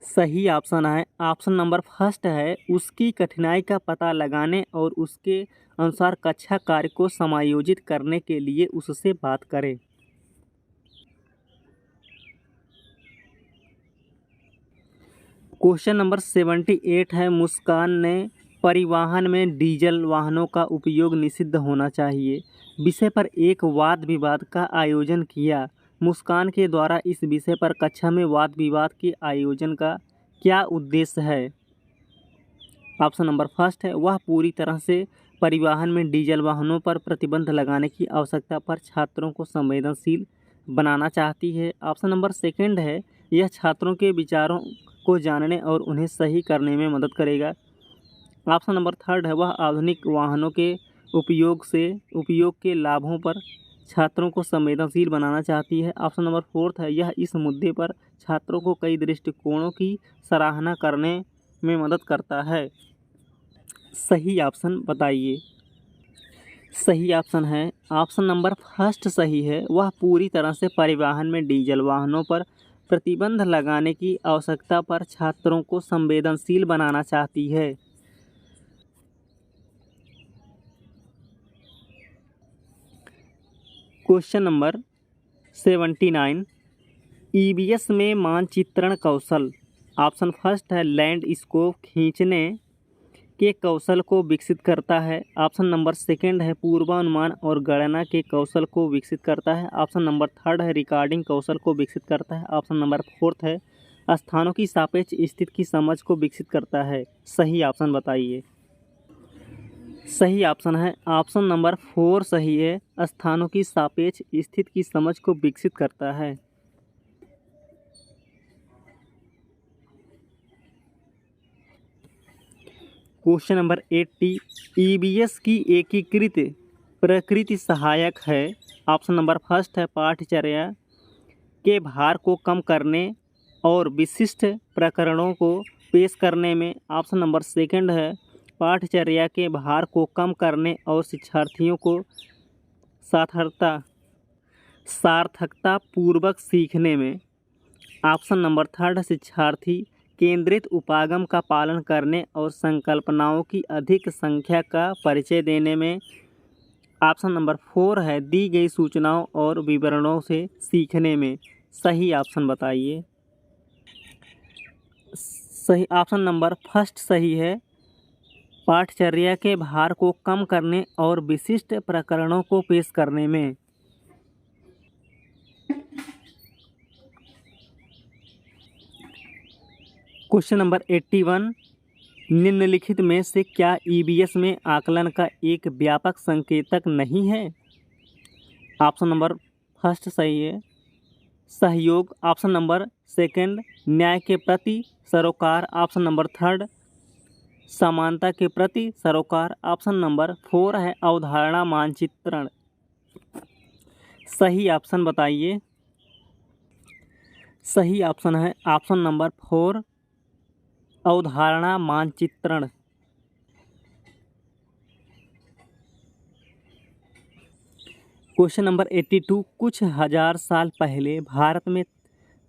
सही ऑप्शन है ऑप्शन नंबर फर्स्ट है उसकी कठिनाई का पता लगाने और उसके अनुसार कक्षा कार्य को समायोजित करने के लिए उससे बात करें। क्वेश्चन नंबर 78 है मुस्कान ने परिवहन में डीजल वाहनों का उपयोग निषिद्ध होना चाहिए विषय पर एक वाद विवाद का आयोजन किया। मुस्कान के द्वारा इस विषय पर कक्षा में वाद विवाद के आयोजन का क्या उद्देश्य है। ऑप्शन नंबर फर्स्ट है वह पूरी तरह से परिवहन में डीजल वाहनों पर प्रतिबंध लगाने की आवश्यकता पर छात्रों को संवेदनशील बनाना चाहती है। ऑप्शन नंबर सेकंड है यह छात्रों के विचारों को जानने और उन्हें सही करने में मदद करेगा। ऑप्शन नंबर थर्ड है वह आधुनिक वाहनों के उपयोग के लाभों पर छात्रों को संवेदनशील बनाना चाहती है। ऑप्शन नंबर फोर्थ है यह इस मुद्दे पर छात्रों को कई दृष्टिकोणों की सराहना करने में मदद करता है। सही ऑप्शन बताइए। सही ऑप्शन है ऑप्शन नंबर फर्स्ट सही है वह पूरी तरह से परिवहन में डीजल वाहनों पर प्रतिबंध लगाने की आवश्यकता पर छात्रों को संवेदनशील बनाना चाहती है। क्वेश्चन नंबर 79 ईवीएस में मानचित्रण कौशल ऑप्शन फर्स्ट है लैंडस्केप खींचने के कौशल को विकसित करता है। ऑप्शन नंबर सेकंड है पूर्वानुमान और गणना के कौशल को विकसित करता है। ऑप्शन नंबर थर्ड है रिकॉर्डिंग कौशल को विकसित करता है। ऑप्शन नंबर फोर्थ है स्थानों की सापेक्ष स्थिति की समझ को विकसित करता है। सही ऑप्शन बताइए। सही ऑप्शन है ऑप्शन नंबर 4 सही है, स्थानों की सापेक्ष स्थिति की समझ को विकसित करता है। क्वेश्चन नंबर 80 ईबीएस की एकीकृत प्रकृति सहायक है। ऑप्शन नंबर फर्स्ट है पाठ्यचर्या के भार को कम करने और विशिष्ट प्रकरणों को पेश करने में। ऑप्शन नंबर सेकंड है पाठ्यचर्या के भार को कम करने और शिक्षार्थियों को सार्थकता पूर्वक सीखने में। ऑप्शन नंबर थर्ड शिक्षार्थी केंद्रित उपागम का पालन करने और संकल्पनाओं की अधिक संख्या का परिचय देने में। ऑप्शन नंबर 4 है दी गई सूचनाओं और विवरणों से सीखने में। सही ऑप्शन बताइए। सही ऑप्शन नंबर फर्स्ट सही है, पाठ्यचर्या के भार को कम करने और विशिष्ट प्रकरणों को पेश करने में। क्वेश्चन नंबर 81 निम्नलिखित में से क्या ईबीएस में आकलन का एक व्यापक संकेतक नहीं है। ऑप्शन नंबर फर्स्ट सही है सहयोग। ऑप्शन नंबर सेकंड न्याय के प्रति सरोकार। ऑप्शन नंबर थर्ड समानता के प्रति सरोकार। ऑप्शन नंबर 4 है अवधारणा मानचित्रण। सही ऑप्शन बताइए। सही ऑप्शन है ऑप्शन नंबर 4 अवधारणा मानचित्रण। क्वेश्चन नंबर 82 कुछ हजार साल पहले भारत में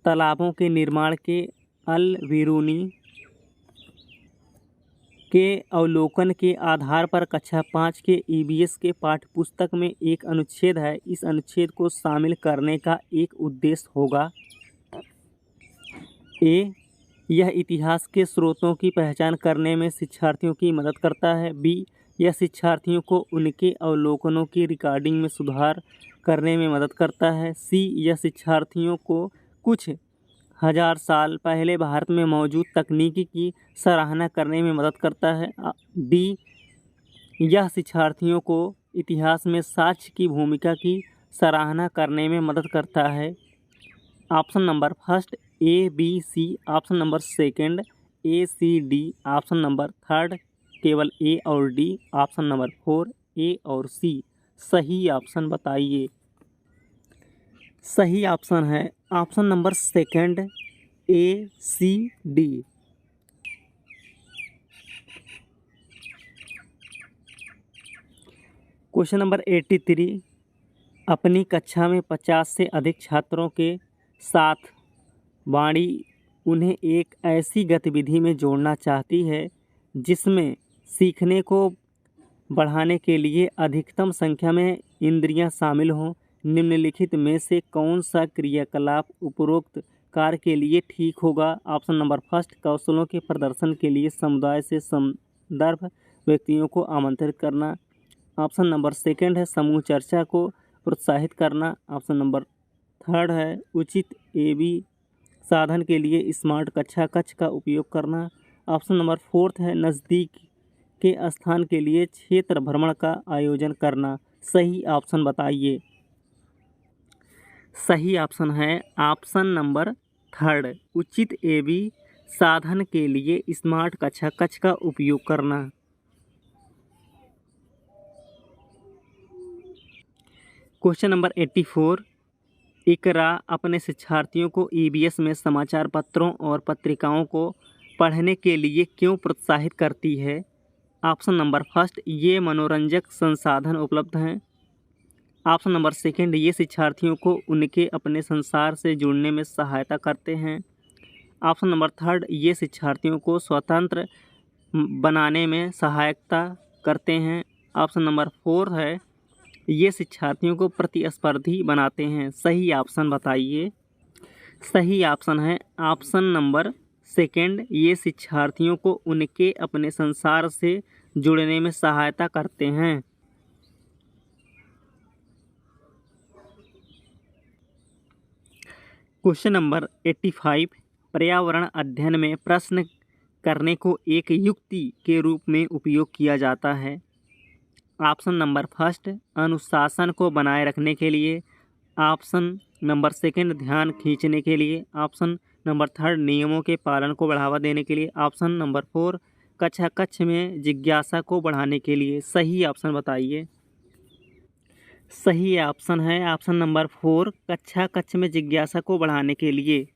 तालाबों के निर्माण के अल बिरूनी के अवलोकन के आधार पर कक्षा 5 के ईबीएस के पाठ्यपुस्तक में एक अनुच्छेद है। इस अनुच्छेद को शामिल करने का एक उद्देश्य होगा। ए यह इतिहास के स्रोतों की पहचान करने में शिक्षार्थियों की मदद करता है। बी यह शिक्षार्थियों को उनके अवलोकनों की रिकॉर्डिंग में सुधार करने में मदद करता है। सी यह शिक्षार्थियों को कुछ हजार साल पहले भारत में मौजूद तकनीकी की सराहना करने में मदद करता है। डी यह शिक्षार्थियों को इतिहास में साक्ष्य की भूमिका की सराहना करने में मदद करता है। Option number first A B C. Option number second A C D. Option number third केवल ए और डी। ऑप्शन नंबर 4 ए और सी। सही ऑप्शन बताइए। सही ऑप्शन है option number second A C D. Question number 83 अपनी कक्षा में 50 से अधिक छात्रों के साथ वाणी उन्हें एक ऐसी गतिविधि में जोड़ना चाहती है जिसमें सीखने को बढ़ाने के लिए अधिकतम संख्या में इंद्रियां शामिल हों। निम्नलिखित में से कौन सा क्रियाकलाप उपरोक्त कार्य के लिए ठीक होगा। ऑप्शन नंबर फर्स्ट कौशलों के प्रदर्शन के लिए समुदाय से संदर्भ व्यक्तियों को आमंत्रित करना। ऑप्शन नंबर सेकंड है समूह चर्चा को प्रोत्साहित करना। ऑप्शन नंबर थर्ड है उचित एबी साधन के लिए स्मार्ट कक्षा कक्ष का उपयोग करना। ऑप्शन नंबर 4 है नज़दीक के स्थान के लिए क्षेत्र भ्रमण का आयोजन करना। सही ऑप्शन बताइए। सही ऑप्शन है ऑप्शन नंबर थर्ड उचित एबी साधन के लिए स्मार्ट कक्षा कक्ष का उपयोग करना। क्वेश्चन नंबर 84 इकरा अपने शिक्षार्थियों को ईबीएस में समाचार पत्रों और पत्रिकाओं को पढ़ने के लिए क्यों प्रोत्साहित करती है। ऑप्शन नंबर फर्स्ट ये मनोरंजक संसाधन उपलब्ध हैं। ऑप्शन नंबर सेकंड ये शिक्षार्थियों को उनके अपने संसार से जुड़ने में सहायता करते हैं। ऑप्शन नंबर थर्ड ये शिक्षार्थियों को स्वतंत्र बनाने में सहायता करते हैं। ऑप्शन नंबर 4 है ये शिक्षार्थियों को प्रतिस्पर्धी बनाते हैं। सही ऑप्शन बताइए। सही ऑप्शन है ऑप्शन नंबर सेकंड, ये शिक्षार्थियों को उनके अपने संसार से जुड़ने में सहायता करते हैं। क्वेश्चन नंबर 85, पर्यावरण अध्ययन में प्रश्न करने को एक युक्ति के रूप में उपयोग किया जाता है। ऑप्शन नंबर फर्स्ट, अनुशासन को बनाए रखने के लिए। ऑप्शन नंबर सेकंड, ध्यान खींचने के लिए। ऑप्शन नंबर थर्ड, नियमों के पालन को बढ़ावा देने के लिए। ऑप्शन नंबर फोर, कक्षा कक्ष में जिज्ञासा को बढ़ाने के लिए। सही ऑप्शन बताइए। सही ऑप्शन है ऑप्शन नंबर फोर, कक्षा कक्ष में जिज्ञासा को बढ़ाने के लिए।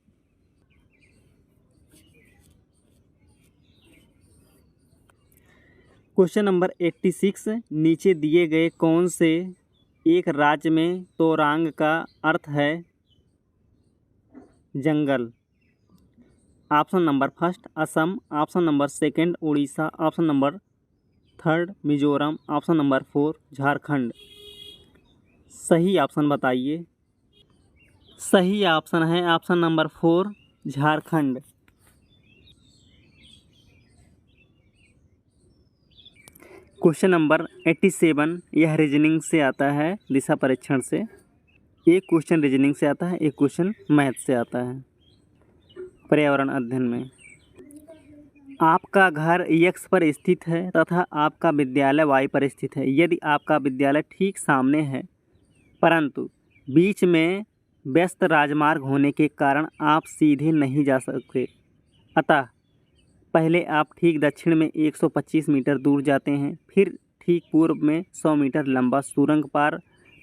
क्वेश्चन नंबर 86, नीचे दिए गए कौन से एक राज्य में तोरांग का अर्थ है जंगल? Option number first, Assam. Option number second, Orissa. Option number third, Mizoram. Option number four, Jharkhand. सही ऑप्शन बताइए। सही ऑप्शन है option number four, Jharkhand. Question number 87, यह रीजनिंग से आता है, दिशा परीक्षण से। एक क्वेश्चन रीजनिंग से आता है, एक क्वेश्चन मैथ से आता है पर्यावरण अध्ययन में। आपका घर एक्स पर स्थित है तथा आपका विद्यालय वाई पर स्थित है। यदि आपका विद्यालय ठीक सामने है परंतु बीच में व्यस्त राजमार्ग होने के कारण आप सीधे नहीं जा सकते, अतः पहले आप ठीक दक्षिण में 125 मीटर दूर जाते हैं, फिर ठीक पूर्व में 100 मीटर लंबा सुरंग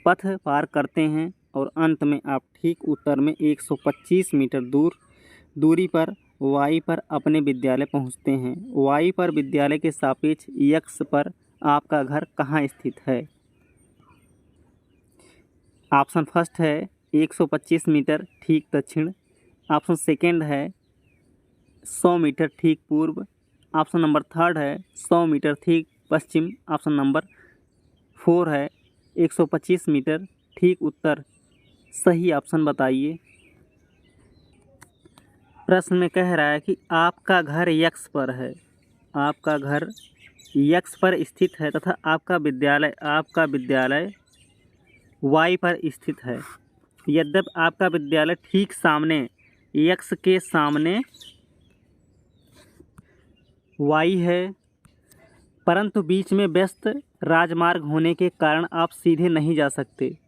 पथ पार करते हैं और अंत में आप ठीक उत्तर में 125 मीटर दूरी पर वाई पर अपने विद्यालय पहुंचते हैं। वाई पर विद्यालय के सापेक्ष एक्स पर आपका घर कहाँ स्थित है? ऑप्शन फर्स्ट है 125 मीटर ठीक दक्षिण। ऑप्शन सेकंड है 100 मीटर ठीक पूर्व। ऑप्शन नंबर थर्ड है 100 मीटर ठीक पश्चिम। ऑप्शन नंबर फोर है 125 मीटर ठीक उत्तर। सही ऑप्शन बताइए। प्रश्न में कह रहा है कि आपका घर यक्स पर है, आपका घर यक्स पर स्थित है तथा आपका विद्यालय वाई पर स्थित है। यद्यपि आपका विद्यालय ठीक सामने यक्स के सामने वाई है परंतु बीच में व्यस्त राजमार्ग होने के कारण आप सीधे नहीं जा सकते,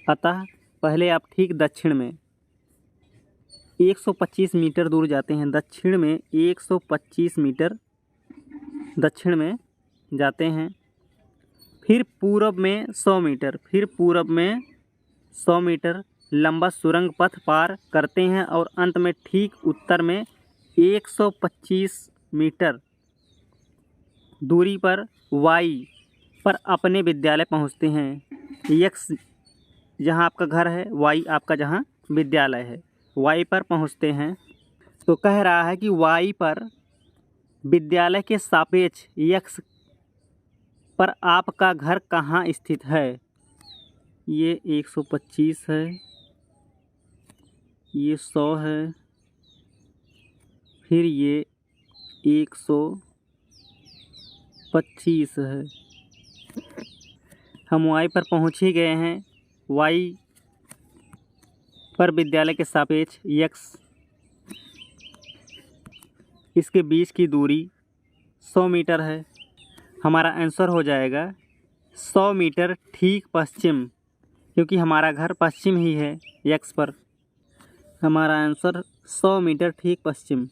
अतः पहले आप ठीक दक्षिण में 125 मीटर दूर जाते हैं। दक्षिण में 125 मीटर दक्षिण में जाते हैं, फिर पूरब में 100 मीटर, फिर पूरब में 100 मीटर लंबा सुरंग पथ पार करते हैं और अंत में ठीक उत्तर में 125 मीटर दूरी पर वाई पर अपने विद्यालय पहुंचते हैं। यक्स जहां आपका घर है, वाई आपका जहां विद्यालय है, वाई पर पहुंचते हैं। तो कह रहा है कि वाई पर विद्यालय के सापेक्ष यक्स पर आपका घर कहाँ स्थित है? ये 125 है, ये 100 है, फिर ये 125 है। हम वाई पर पहुँच ही गए हैं। वाई पर विद्यालय के सापेक्ष यक्स, इसके बीच की दूरी 100 मीटर है। हमारा आंसर हो जाएगा 100 मीटर ठीक पश्चिम, क्योंकि हमारा घर पश्चिम ही है यक्स पर। हमारा आंसर 100 मीटर ठीक पश्चिम।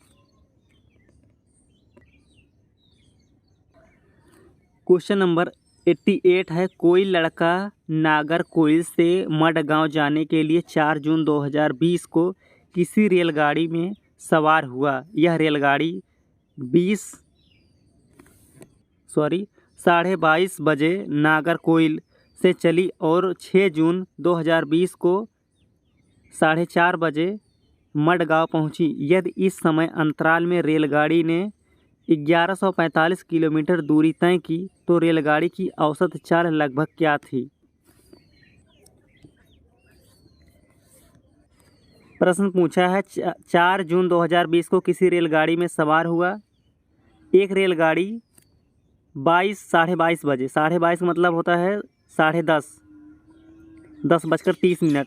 क्वेश्चन नंबर 88 है, कोई लड़का नागरकोइल से मडगांव जाने के लिए 4 जून 2020 को किसी रेलगाड़ी में सवार हुआ। यह रेलगाड़ी 22:30 बजे नागरकोइल से चली और 6 जून 2020 को 4:30 बजे मडगांव पहुंची। यदि इस समय अंतराल में रेलगाड़ी ने 1145 किलोमीटर दूरी तय की तो रेलगाड़ी की औसत चाल लगभग क्या थी? प्रश्न पूछा है 4 जून 2020 को किसी रेलगाड़ी में सवार हुआ। एक रेलगाड़ी 22:30 बजे, 22:30 मतलब होता है 10:30, 10:30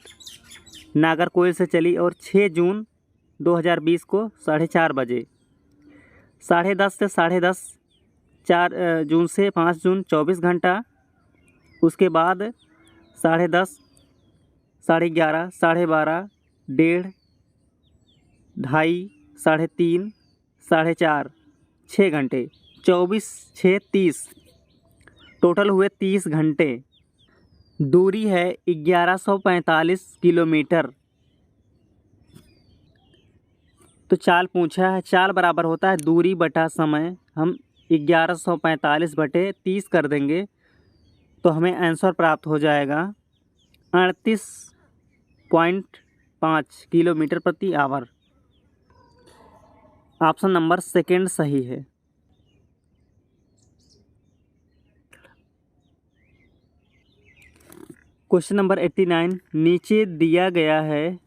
नागरकोइल से चली और 6 जून 2020 को 4:30 बजे, 10:30 से 10:30, 4 जून से 5 जून 24 घंटा। उसके बाद 10:30, 11:30, 12:30, 1:30, 2:30, 3:30, 4:30, 6 घंटे, 24, 6, 30, टोटल हुए 30 घंटे। दूरी है 1145 किलोमीटर। तो चाल पूछा है, चाल बराबर होता है दूरी बटा समय। हम 1145 बटे 30 कर देंगे तो हमें आंसर प्राप्त हो जाएगा 38.5 किलोमीटर प्रति आवर। ऑप्शन नंबर सेकंड सही है। क्वेश्चन नंबर 89, नीचे दिया गया है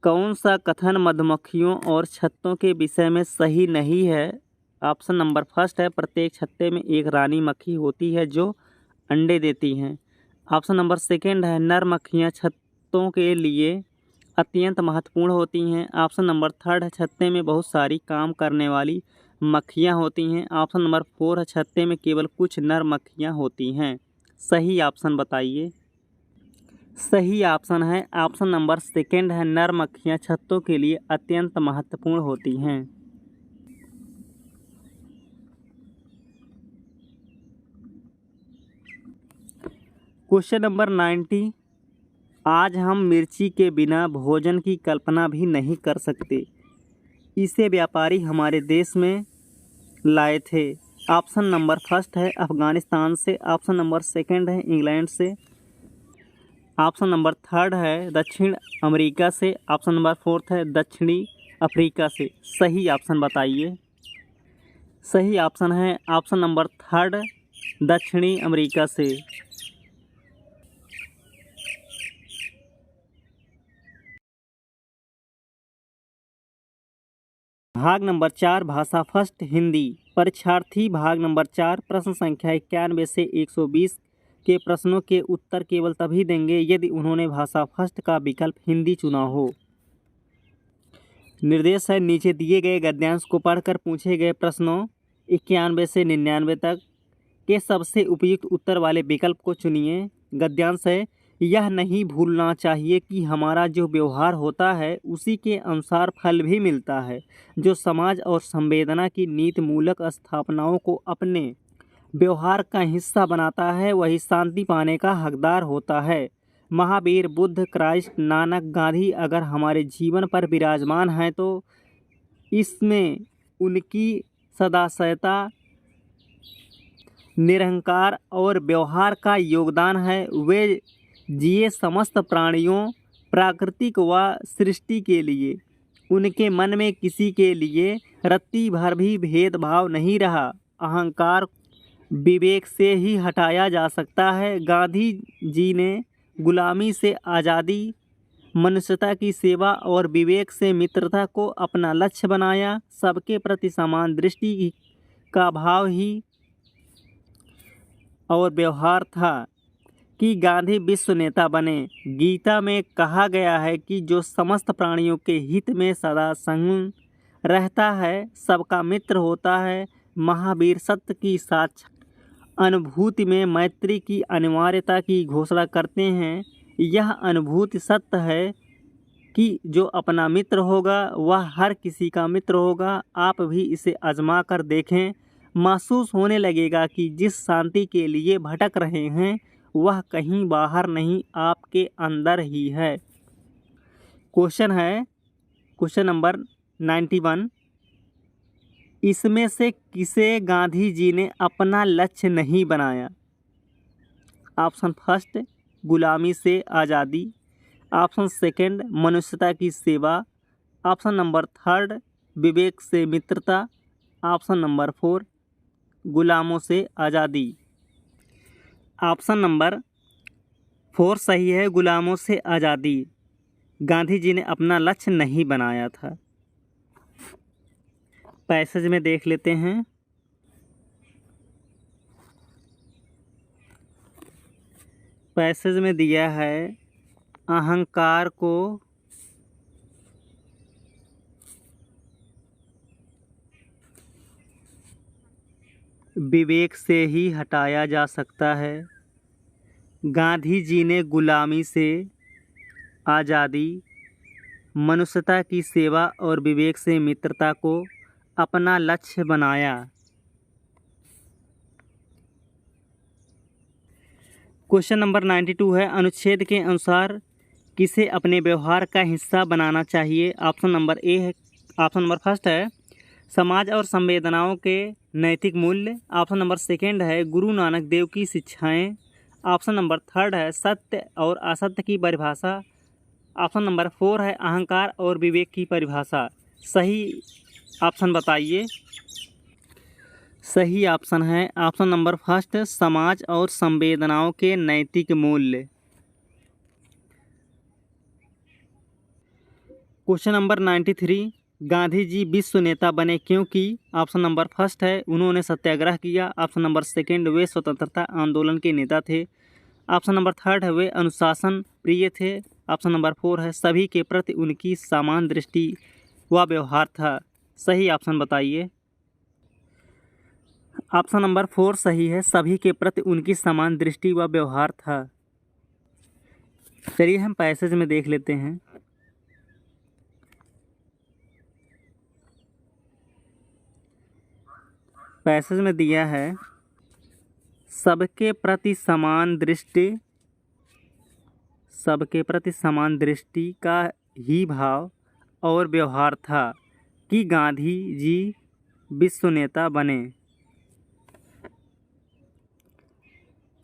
कौन सा कथन मधुमक्खियों और छत्तों के विषय में सही नहीं है। ऑप्शन नंबर फर्स्ट है प्रत्येक छत्ते में एक रानी मक्खी होती है जो अंडे देती हैं। ऑप्शन नंबर सेकंड है नर मक्खियाँ छत्तों के लिए अत्यंत महत्वपूर्ण होती हैं। ऑप्शन नंबर थर्ड है छत्ते में बहुत सारी काम करने वाली मक्खियाँ होती हैं। ऑप्शन नंबर 4 है छत्ते में केवल कुछ नर मक्खियाँ होती हैं। सही ऑप्शन बताइए। सही ऑप्शन है ऑप्शन नंबर सेकंड है नर मक्खियाँ छत्तों के लिए अत्यंत महत्वपूर्ण होती हैं। क्वेश्चन नंबर 90, आज हम मिर्ची के बिना भोजन की कल्पना भी नहीं कर सकते। इसे व्यापारी हमारे देश में लाए थे। ऑप्शन नंबर फर्स्ट है अफ़गानिस्तान से, ऑप्शन नंबर सेकंड है इंग्लैंड से, ऑप्शन नंबर थर्ड है दक्षिण अमेरिका से, ऑप्शन नंबर फोर्थ है दक्षिणी अफ्रीका से। सही ऑप्शन बताइए। सही ऑप्शन है ऑप्शन नंबर थर्ड दक्षिणी अमेरिका से। भाग नंबर 4 भाषा फर्स्ट हिंदी। परीक्षार्थी भाग नंबर 4 प्रश्न संख्या 91 से 120 के प्रश्नों के उत्तर केवल तभी देंगे यदि उन्होंने भाषा फर्स्ट का विकल्प हिंदी चुना हो। निर्देश है नीचे दिए गए गद्यांश को पढ़कर पूछे गए प्रश्नों 91 से 99 तक के सबसे उपयुक्त उत्तर वाले विकल्प को चुनिए। गद्यांश है यह नहीं भूलना चाहिए कि हमारा जो व्यवहार होता है उसी के अनुसार फल भी मिलता है। जो समाज और संवेदना की नीति मूलक स्थापनाओं को अपने व्यवहार का हिस्सा बनाता है वही शांति पाने का हकदार होता है। महावीर, बुद्ध, क्राइस्ट, नानक, गांधी अगर हमारे जीवन पर विराजमान हैं तो इसमें उनकी सदाशयता, निरहंकार और व्यवहार का योगदान है। वे जिए समस्त प्राणियों, प्राकृतिक व सृष्टि के लिए। उनके मन में किसी के लिए रत्ती भर भी भेदभाव नहीं रहा। अहंकार विवेक से ही हटाया जा सकता है। गांधी जी ने गुलामी से आज़ादी, मनुष्यता की सेवा और विवेक से मित्रता को अपना लक्ष्य बनाया। सबके प्रति समान दृष्टि का भाव ही और व्यवहार था कि गांधी विश्व नेता बने। गीता में कहा गया है कि जो समस्त प्राणियों के हित में सदा संग रहता है सबका मित्र होता है। महावीर सत्य की साक्षात अनुभूति में मैत्री की अनिवार्यता की घोषणा करते हैं। यह अनुभूति सत्य है कि जो अपना मित्र होगा वह हर किसी का मित्र होगा। आप भी इसे आजमा कर देखें, महसूस होने लगेगा कि जिस शांति के लिए भटक रहे हैं वह कहीं बाहर नहीं आपके अंदर ही है। क्वेश्चन है क्वेश्चन नंबर 91, इसमें से किसे गांधी जी ने अपना लक्ष्य नहीं बनाया। ऑप्शन फर्स्ट गुलामी से आज़ादी, ऑप्शन सेकंड मनुष्यता की सेवा, ऑप्शन नंबर थर्ड विवेक से मित्रता, ऑप्शन नंबर 4 गुलामों से आज़ादी। ऑप्शन नंबर 4 सही है गुलामों से आज़ादी। गांधी जी ने अपना लक्ष्य नहीं बनाया था। पैसेज में देख लेते हैं। पैसेज में दिया है अहंकार को विवेक से ही हटाया जा सकता है। गांधी जी ने गुलामी से आज़ादी, मनुष्यता की सेवा और विवेक से मित्रता को अपना लक्ष्य बनाया। क्वेश्चन नंबर 92 है, अनुच्छेद के अनुसार किसे अपने व्यवहार का हिस्सा बनाना चाहिए? ऑप्शन नंबर ए है, ऑप्शन नंबर फर्स्ट है समाज और संवेदनाओं के नैतिक मूल्य। ऑप्शन नंबर सेकंड है गुरु नानक देव की शिक्षाएं। ऑप्शन नंबर थर्ड है सत्य और असत्य की परिभाषा। ऑप्शन नंबर 4 है अहंकार और विवेक की परिभाषा। सही ऑप्शन बताइए। सही ऑप्शन है ऑप्शन नंबर फर्स्ट, समाज और संवेदनाओं के नैतिक मूल्य। क्वेश्चन नंबर 93, गांधी जी विश्व नेता बने क्योंकि? ऑप्शन नंबर फर्स्ट है उन्होंने सत्याग्रह किया। ऑप्शन नंबर सेकंड, वे स्वतंत्रता आंदोलन के नेता थे। ऑप्शन नंबर थर्ड है वे अनुशासन प्रिय थे। ऑप्शन नंबर 4 है सभी के प्रति उनकी समान दृष्टि व व्यवहार था। सही ऑप्शन बताइए। ऑप्शन नंबर 4 सही है, सभी के प्रति उनकी समान दृष्टि व व्यवहार था। चलिए हम पैसेज में देख लेते हैं। पैसेज में दिया है सबके प्रति समान दृष्टि, सबके प्रति समान दृष्टि का ही भाव और व्यवहार था कि गांधी जी विश्व नेता बने।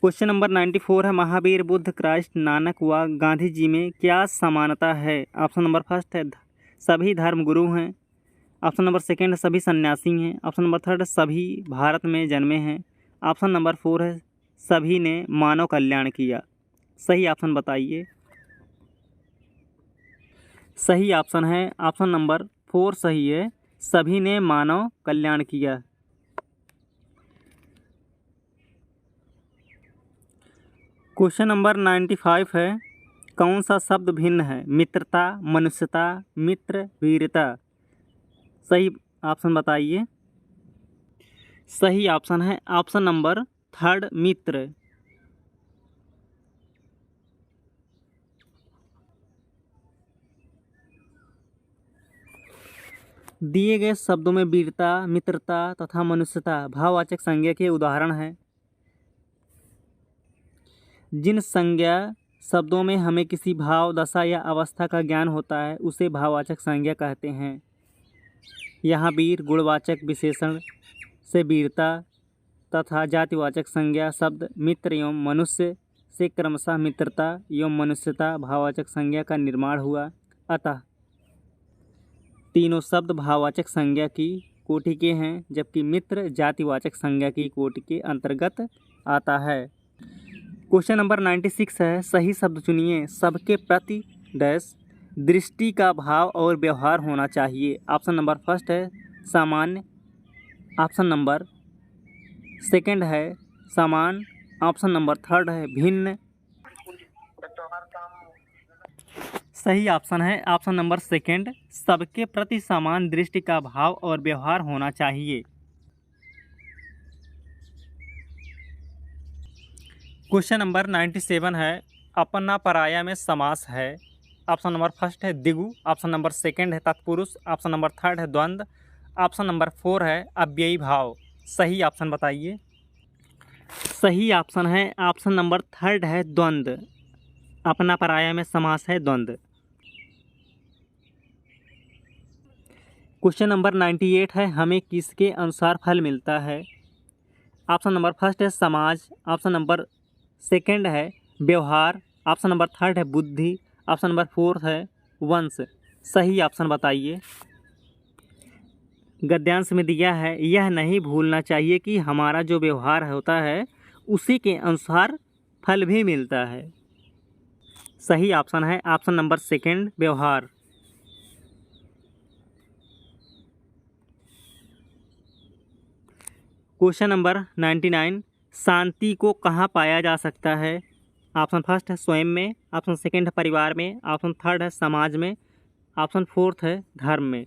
क्वेश्चन नंबर 94 है, महावीर, बुद्ध, क्राइस्ट, नानक व गांधी जी में क्या समानता है? ऑप्शन नंबर फर्स्ट है सभी धर्म गुरु हैं। ऑप्शन नंबर सेकंड है सभी सन्यासी हैं। ऑप्शन नंबर थर्ड है सभी भारत में जन्मे हैं। ऑप्शन नंबर 4 है सभी ने मानव कल्याण किया। सही ऑप्शन बताइए। सही ऑप्शन है ऑप्शन नंबर 4 सही है, सभी ने मानव कल्याण किया। क्वेश्चन नंबर 95 है, कौन सा शब्द भिन्न है? मित्रता, मनुष्यता, मित्र, वीरता। सही ऑप्शन बताइए। सही ऑप्शन है ऑप्शन नंबर थर्ड, मित्र। दिए गए शब्दों में वीरता, मित्रता तथा मनुष्यता भाववाचक संज्ञा के उदाहरण हैं। जिन संज्ञा शब्दों में हमें किसी भाव, दशा या अवस्था का ज्ञान होता है उसे भाववाचक संज्ञा कहते हैं। यहाँ वीर गुणवाचक विशेषण से वीरता तथा जातिवाचक संज्ञा शब्द मित्र एवं मनुष्य से क्रमशः मित्रता एवं मनुष्यता भाववाचक संज्ञा का निर्माण हुआ। अतः तीनों शब्द भाववाचक संज्ञा की कोटि के हैं, जबकि मित्र जातिवाचक संज्ञा की कोटि के अंतर्गत आता है। क्वेश्चन नंबर 96 है, सही शब्द चुनिए। सबके प्रति डैश दृष्टि का भाव और व्यवहार होना चाहिए। ऑप्शन नंबर फर्स्ट है सामान्य। ऑप्शन नंबर सेकंड है समान। ऑप्शन नंबर थर्ड है भिन्न। सही ऑप्शन है ऑप्शन नंबर सेकंड, सबके प्रति समान दृष्टि का भाव और व्यवहार होना चाहिए। क्वेश्चन नंबर 97 है, अपना पराया में समास है। ऑप्शन नंबर फर्स्ट है दिगु। ऑप्शन नंबर सेकंड है तत्पुरुष। ऑप्शन नंबर थर्ड है द्वंद्व। ऑप्शन नंबर 4 है अव्ययी भाव। सही ऑप्शन बताइए। सही ऑप्शन है ऑप्शन नंबर थर्ड है द्वंद्व। अपना पराया में समास है द्वंद्व। क्वेश्चन नंबर 98 है, हमें किसके अनुसार फल मिलता है? ऑप्शन नंबर फर्स्ट है समाज। ऑप्शन नंबर सेकंड है व्यवहार। ऑप्शन नंबर थर्ड है बुद्धि। ऑप्शन नंबर 4 है वंश। सही ऑप्शन बताइए। गद्यांश में दिया है, यह नहीं भूलना चाहिए कि हमारा जो व्यवहार होता है उसी के अनुसार फल भी मिलता है। सही ऑप्शन है ऑप्शन नंबर सेकंड, व्यवहार। क्वेश्चन नंबर 99, शांति को कहाँ पाया जा सकता है? ऑप्शन फर्स्ट है स्वयं में, ऑप्शन सेकंड है परिवार में, ऑप्शन थर्ड है समाज में, ऑप्शन फोर्थ है धर्म में।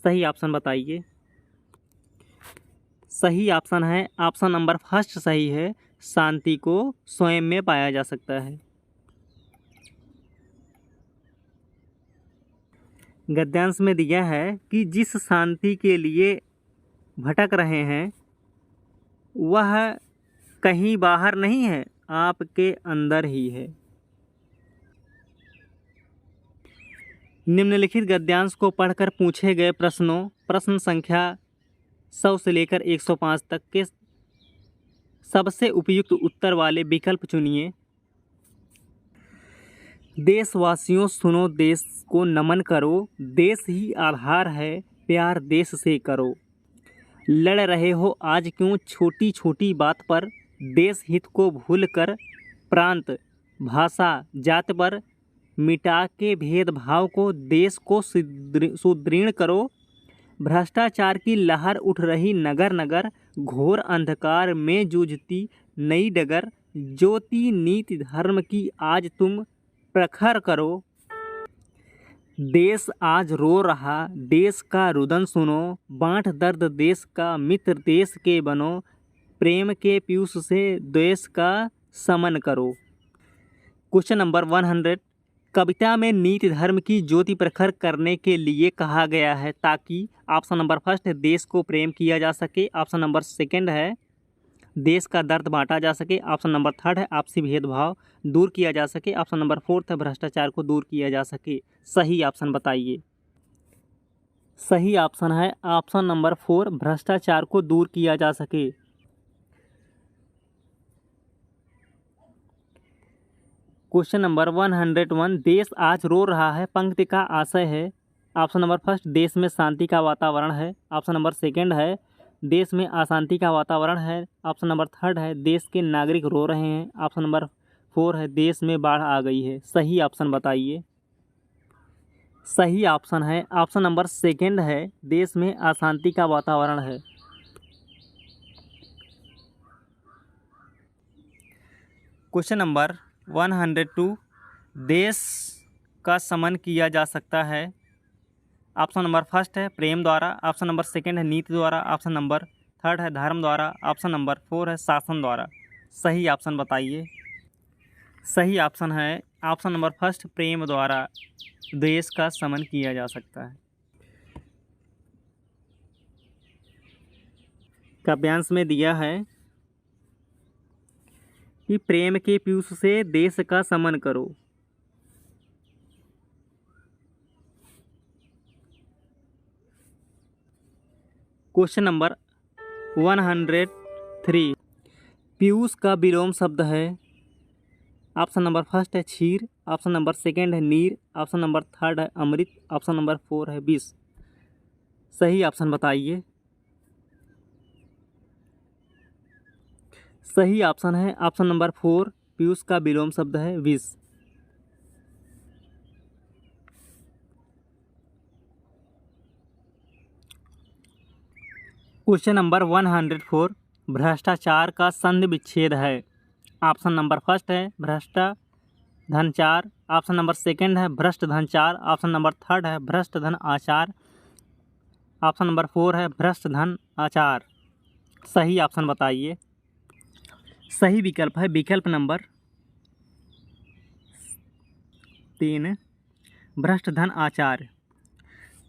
सही ऑप्शन बताइए। सही ऑप्शन है ऑप्शन नंबर फर्स्ट सही है, शांति को स्वयं में पाया जा सकता है। गद्यांश में दिया है कि जिस शांति के लिए भटक रहे हैं वह कहीं बाहर नहीं है, आपके अंदर ही है। निम्नलिखित गद्यांश को पढ़कर पूछे गए प्रश्न संख्या 100 से लेकर 105 तक के सबसे उपयुक्त उत्तर वाले विकल्प चुनिए। देशवासियों सुनो, देश को नमन करो, देश ही आधार है, प्यार देश से करो। लड़ रहे हो आज क्यों छोटी छोटी बात पर, देश हित को भूलकर प्रांत भाषा जात पर मिटा के भेदभाव को देश को सुदृढ़ करो। भ्रष्टाचार की लहर उठ रही नगर नगर, घोर अंधकार में जूझती नई डगर। ज्योति नीति धर्म की आज तुम प्रखर करो। देश आज रो रहा, देश का रुदन सुनो, बांट दर्द देश का, मित्र देश के बनो, प्रेम के पीयूष से देश का समन करो। क्वेश्चन नंबर 100, कविता में नीति धर्म की ज्योति प्रखर करने के लिए कहा गया है ताकि ऑप्शन नंबर फर्स्ट है देश को प्रेम किया जा सके, ऑप्शन नंबर सेकंड है देश का दर्द बांटा जा सके, ऑप्शन नंबर थर्ड है आपसी भेदभाव दूर किया जा सके, ऑप्शन नंबर फोर्थ है भ्रष्टाचार को दूर किया जा सके। सही ऑप्शन बताइए। सही ऑप्शन है ऑप्शन नंबर 4, भ्रष्टाचार को दूर किया जा सके। क्वेश्चन नंबर 101, देश आज रो रहा है पंक्ति का आशय है। ऑप्शन नंबर फर्स्ट देश में शांति का वातावरण है, ऑप्शन नंबर सेकंड है देश में अशांति का वातावरण है, ऑप्शन नंबर थर्ड है देश के नागरिक रो रहे हैं, ऑप्शन नंबर 4 है देश में बाढ़ आ गई है। सही ऑप्शन बताइए। सही ऑप्शन है ऑप्शन नंबर सेकंड है देश में अशांति का वातावरण है। क्वेश्चन नंबर 102, देश का समन किया जा सकता है। ऑप्शन नंबर फर्स्ट है प्रेम द्वारा, ऑप्शन नंबर सेकंड है नीति द्वारा, ऑप्शन नंबर थर्ड है धर्म द्वारा, ऑप्शन नंबर 4 है शासन द्वारा। सही ऑप्शन बताइए। सही ऑप्शन है ऑप्शन नंबर फर्स्ट प्रेम द्वारा देश का समन किया जा सकता है। काव्यांश में दिया है कि प्रेम के पीयूष से देश का समन करो। क्वेश्चन नंबर 103, पीयूष का विलोम शब्द है। ऑप्शन नंबर फर्स्ट है क्षीर, ऑप्शन नंबर सेकंड है नीर, ऑप्शन नंबर थर्ड है अमृत, ऑप्शन नंबर 4 है विष। सही ऑप्शन बताइए। सही ऑप्शन है ऑप्शन नंबर 4, पीयूष का विलोम शब्द है विष। क्वेश्चन नंबर 104, भ्रष्टाचार का संधि विच्छेद है। ऑप्शन नंबर फर्स्ट है भ्रष्ट धनचार, ऑप्शन नंबर सेकंड है भ्रष्ट धनचार, ऑप्शन नंबर थर्ड है भ्रष्ट धन आचार, ऑप्शन नंबर 4 है भ्रष्ट धन आचार। सही ऑप्शन बताइए। सही विकल्प है विकल्प नंबर 3, भ्रष्ट धन आचार।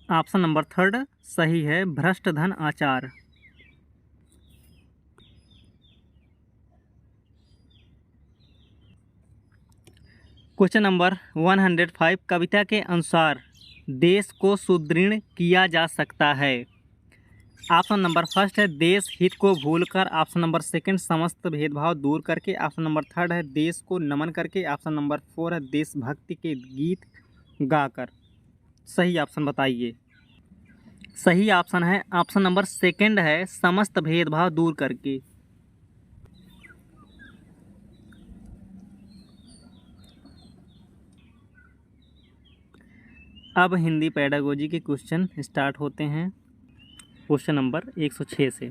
ऑप्शन नंबर थर्ड सही है भ्रष्ट धन आचार। क्वेश्चन नंबर 105, कविता के अनुसार देश को सुदृढ़ किया जा सकता है। ऑप्शन नंबर फर्स्ट है देश हित को भूलकर, ऑप्शन नंबर सेकंड समस्त भेदभाव दूर करके, ऑप्शन नंबर थर्ड है देश को नमन करके, ऑप्शन नंबर 4 है देशभक्ति के गीत गाकर। सही ऑप्शन बताइए। सही ऑप्शन है ऑप्शन नंबर सेकंड है समस्त भेदभाव दूर करके। अब हिंदी पेडागोजी के क्वेश्चन स्टार्ट होते हैं। क्वेश्चन नंबर 106 से।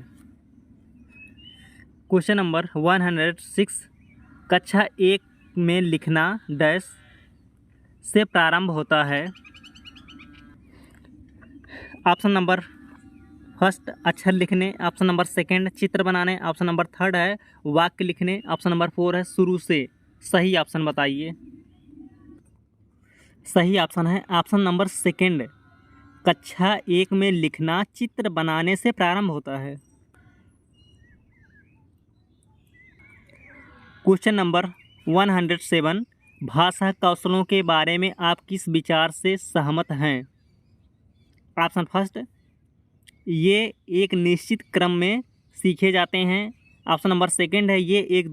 क्वेश्चन नंबर 106, कक्षा 1 में लिखना डैश से प्रारंभ होता है। ऑप्शन नंबर फर्स्ट अक्षर लिखने, ऑप्शन नंबर सेकंड चित्र बनाने, ऑप्शन नंबर थर्ड है वाक्य लिखने, ऑप्शन नंबर 4 है शुरू से। सही ऑप्शन बताइए। सही ऑप्शन है ऑप्शन नंबर सेकंड, कक्षा 1 में लिखना चित्र बनाने से प्रारंभ होता है। क्वेश्चन नंबर 107, भाषा कौशलों के बारे में आप किस विचार से सहमत हैं। ऑप्शन फर्स्ट, ये एक निश्चित क्रम में सीखे जाते हैं। ऑप्शन नंबर सेकंड है ये एक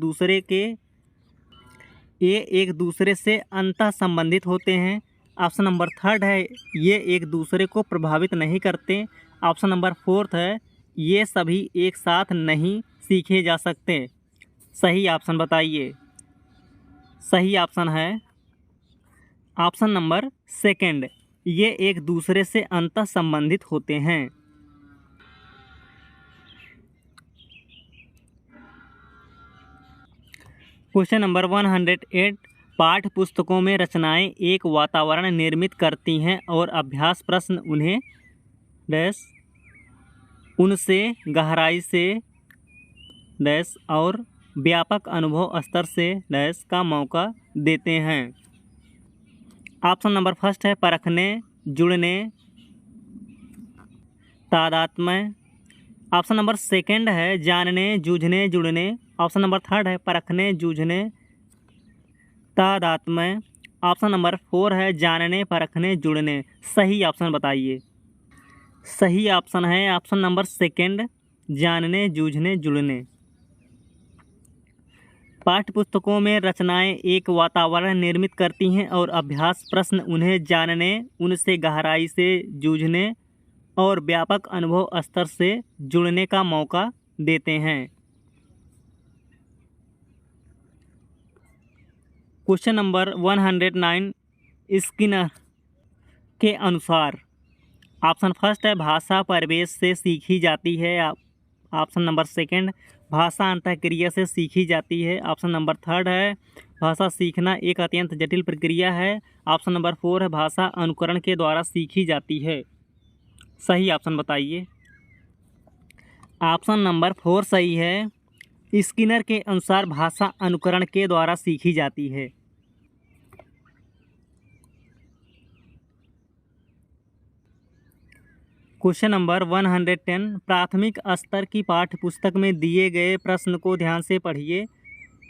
दूसरे से अंतः संबंधित होते हैं। ऑप्शन नंबर थर्ड है ये एक दूसरे को प्रभावित नहीं करते। ऑप्शन नंबर फोर्थ है ये सभी एक साथ नहीं सीखे जा सकते। सही ऑप्शन बताइए। सही ऑप्शन है ऑप्शन नंबर सेकंड, ये एक दूसरे से अंतः संबंधित होते हैं। क्वेश्चन नंबर 108, पाठ्य पुस्तकों में रचनाएं एक वातावरण निर्मित करती हैं और अभ्यास प्रश्न उन्हें डैश उनसे गहराई से डैश और व्यापक अनुभव स्तर से डैश का मौका देते हैं। ऑप्शन नंबर फर्स्ट है परखने, जुड़ने, तादात्म्य। ऑप्शन नंबर सेकंड है जानने, जूझने, जुड़ने। ऑप्शन नंबर थर्ड है परखने, जूझने, तादात्म्य। ऑप्शन नंबर 4 है जानने, परखने, जुड़ने। सही ऑप्शन बताइए। सही ऑप्शन है ऑप्शन नंबर सेकंड, जानने, जूझने, जुड़ने। पाठ्य पुस्तकों में रचनाएं एक वातावरण निर्मित करती हैं और अभ्यास प्रश्न उन्हें जानने, उनसे गहराई से जूझने और व्यापक अनुभव स्तर से जुड़ने का मौका देते हैं। क्वेश्चन नंबर 109, स्किनर के अनुसार ऑप्शन फर्स्ट है भाषा परिवेश से सीखी जाती है। ऑप्शन नंबर सेकंड, भाषा अंतःक्रिया से सीखी जाती है। ऑप्शन नंबर थर्ड है भाषा सीखना एक अत्यंत जटिल प्रक्रिया है। ऑप्शन नंबर 4 है भाषा अनुकरण के द्वारा सीखी जाती है। सही ऑप्शन बताइए। ऑप्शन नंबर 4 सही है। स्किनर के अनुसार भाषा अनुकरण के द्वारा सीखी जाती है। क्वेश्चन नंबर 110, प्राथमिक स्तर की पाठ्य पुस्तक में दिए गए प्रश्न को ध्यान से पढ़िए।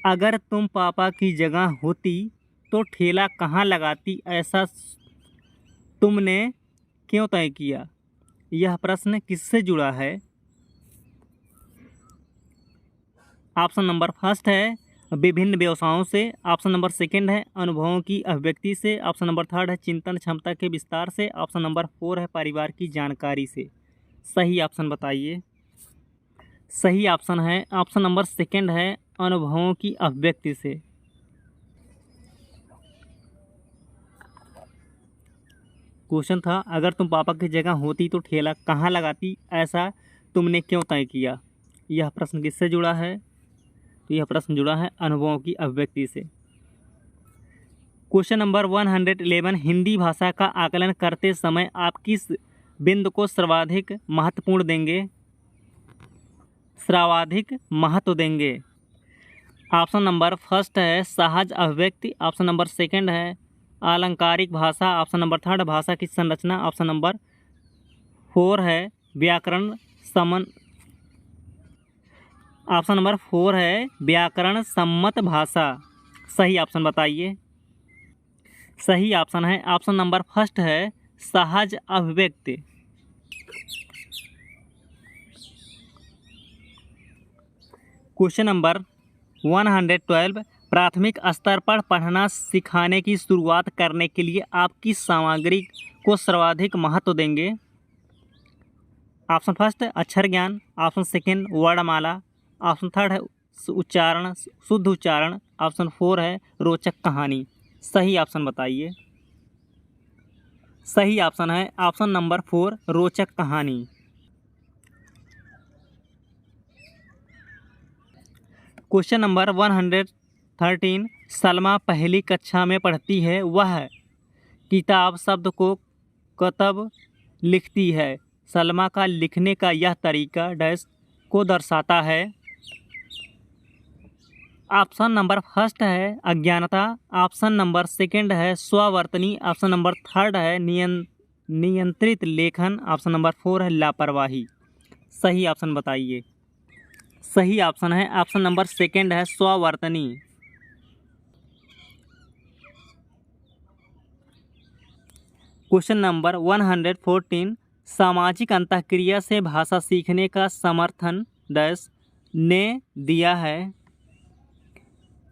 अगर तुम पापा की जगह होती तो ठेला कहाँ लगाती, ऐसा तुमने क्यों तय किया। यह प्रश्न किससे जुड़ा है। ऑप्शन नंबर फर्स्ट है विभिन्न व्यवसायों से। ऑप्शन नंबर सेकंड है अनुभवों की अभिव्यक्ति से। ऑप्शन नंबर थर्ड है चिंतन क्षमता के विस्तार से। ऑप्शन नंबर 4 है परिवार की जानकारी से। सही ऑप्शन बताइए। सही ऑप्शन है ऑप्शन नंबर सेकंड है अनुभवों की अभिव्यक्ति से। क्वेश्चन था अगर तुम पापा की जगह होती तो ठेला कहाँ लगाती, ऐसा तुमने क्यों तय किया। यह प्रश्न किससे जुड़ा है, तो यह प्रश्न जुड़ा है अनुभवों की अभिव्यक्ति से। क्वेश्चन नंबर 111, हिंदी भाषा का आकलन करते समय आप किस बिंदु को सर्वाधिक महत्वपूर्ण देंगे, सर्वाधिक महत्व देंगे। ऑप्शन नंबर फर्स्ट है सहज अभिव्यक्ति। ऑप्शन नंबर सेकंड है अलंकारिक भाषा। ऑप्शन नंबर थर्ड भाषा की संरचना। ऑप्शन नंबर 4 है व्याकरण समन। ऑप्शन नंबर 4 है व्याकरण सम्मत भाषा। सही ऑप्शन बताइए। सही ऑप्शन है ऑप्शन नंबर फर्स्ट है सहज अभिव्यक्ति। क्वेश्चन नंबर 112, प्राथमिक स्तर पर पढ़ना सिखाने की शुरुआत करने के लिए आप किस सामग्री को सर्वाधिक महत्व देंगे। ऑप्शन फर्स्ट अक्षर ज्ञान। ऑप्शन सेकंड वर्णमाला। ऑप्शन थर्ड है उच्चारण, शुद्ध उच्चारण। ऑप्शन 4 है रोचक कहानी। सही ऑप्शन बताइए। सही ऑप्शन है ऑप्शन नंबर 4 रोचक कहानी। क्वेश्चन नंबर 113 सलमा पहली कक्षा में पढ़ती है, वह किताब शब्द को कतब लिखती है। सलमा का लिखने का यह तरीका डैश को दर्शाता है। ऑप्शन नंबर फर्स्ट है अज्ञानता, ऑप्शन नंबर सेकंड है स्ववर्तनी, ऑप्शन नंबर थर्ड है नियंत्रित लेखन, ऑप्शन नंबर 4 है लापरवाही। सही ऑप्शन बताइए। सही ऑप्शन है ऑप्शन नंबर सेकंड है स्ववर्तनी। क्वेश्चन नंबर 114 सामाजिक अंतःक्रिया से भाषा सीखने का समर्थन डैश ने दिया है।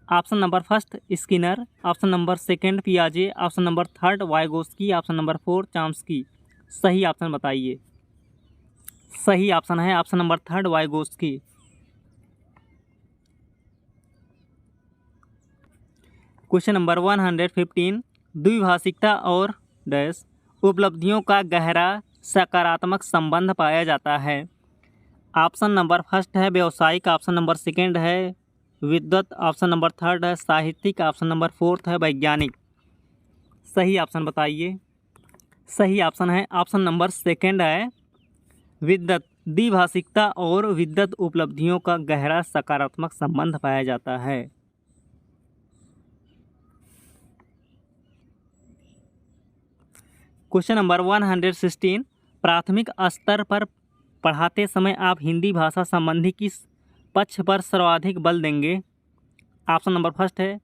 Option number first Skinner, option number second पियाजे, option number third Vygotsky, option number 4 Chomsky. सही ऑप्शन बताइए। सही ऑप्शन है option number third Vygotsky. Question number 115 द्विभाषिकता और डैश उपलब्धियों का गहरा सकारात्मक संबंध पाया जाता है। ऑप्शन नंबर फर्स्ट है व्यावसायिक, ऑप्शन नंबर सेकंड है विद्वत, ऑप्शन नंबर थर्ड है साहित्यिक, ऑप्शन नंबर 4 है वैज्ञानिक। सही ऑप्शन बताइए। सही ऑप्शन है ऑप्शन नंबर सेकंड है विद्वत। द्विभाषिकता और विद्वत उपलब्धियों का गहरा सकारात्मक संबंध पाया जाता है। क्वेश्चन नंबर 116 प्राथमिक स्तर पर पढ़ाते समय आप हिंदी भाषा संबंधी किस पक्ष पर सर्वाधिक बल देंगे। ऑप्शन नंबर फर्स्ट है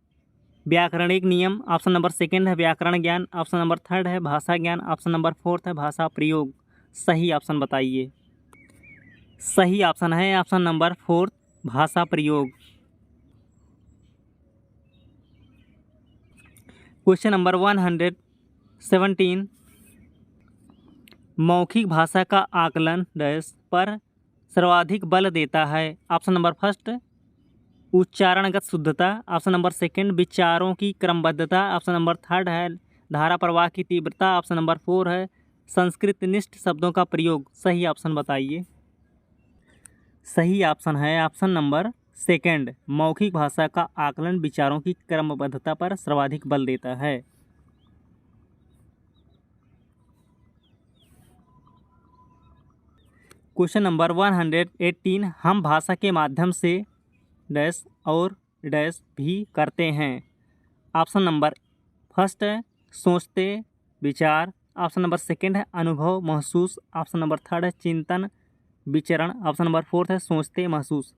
व्याकरणिक नियम, ऑप्शन नंबर सेकंड है व्याकरण ज्ञान, ऑप्शन नंबर थर्ड है भाषा ज्ञान, ऑप्शन नंबर 4 है भाषा प्रयोग। सही ऑप्शन बताइए। सही ऑप्शन है ऑप्शन नंबर 4 भाषा प्रयोग। क्वेश्चन नंबर 117 मौखिक भाषा का आकलन डैश पर सर्वाधिक बल देता है। ऑप्शन नंबर फर्स्ट उच्चारणगत शुद्धता, ऑप्शन नंबर सेकंड विचारों की क्रमबद्धता, ऑप्शन नंबर थर्ड है धारा प्रवाह की तीव्रता, ऑप्शन नंबर 4 है संस्कृतनिष्ठ शब्दों का प्रयोग। सही ऑप्शन बताइए। सही ऑप्शन है ऑप्शन नंबर सेकंड मौखिक भाषा का आकलन विचारों की क्रमबद्धता पर सर्वाधिक बल देता है। क्वेश्चन नंबर 118 हम भाषा के माध्यम से डैश और डैश भी करते हैं। ऑप्शन नंबर फर्स्ट है सोचते विचार, ऑप्शन नंबर सेकंड है अनुभव महसूस, ऑप्शन नंबर थर्ड है चिंतन विचरण, ऑप्शन नंबर 4 है सोचते महसूस।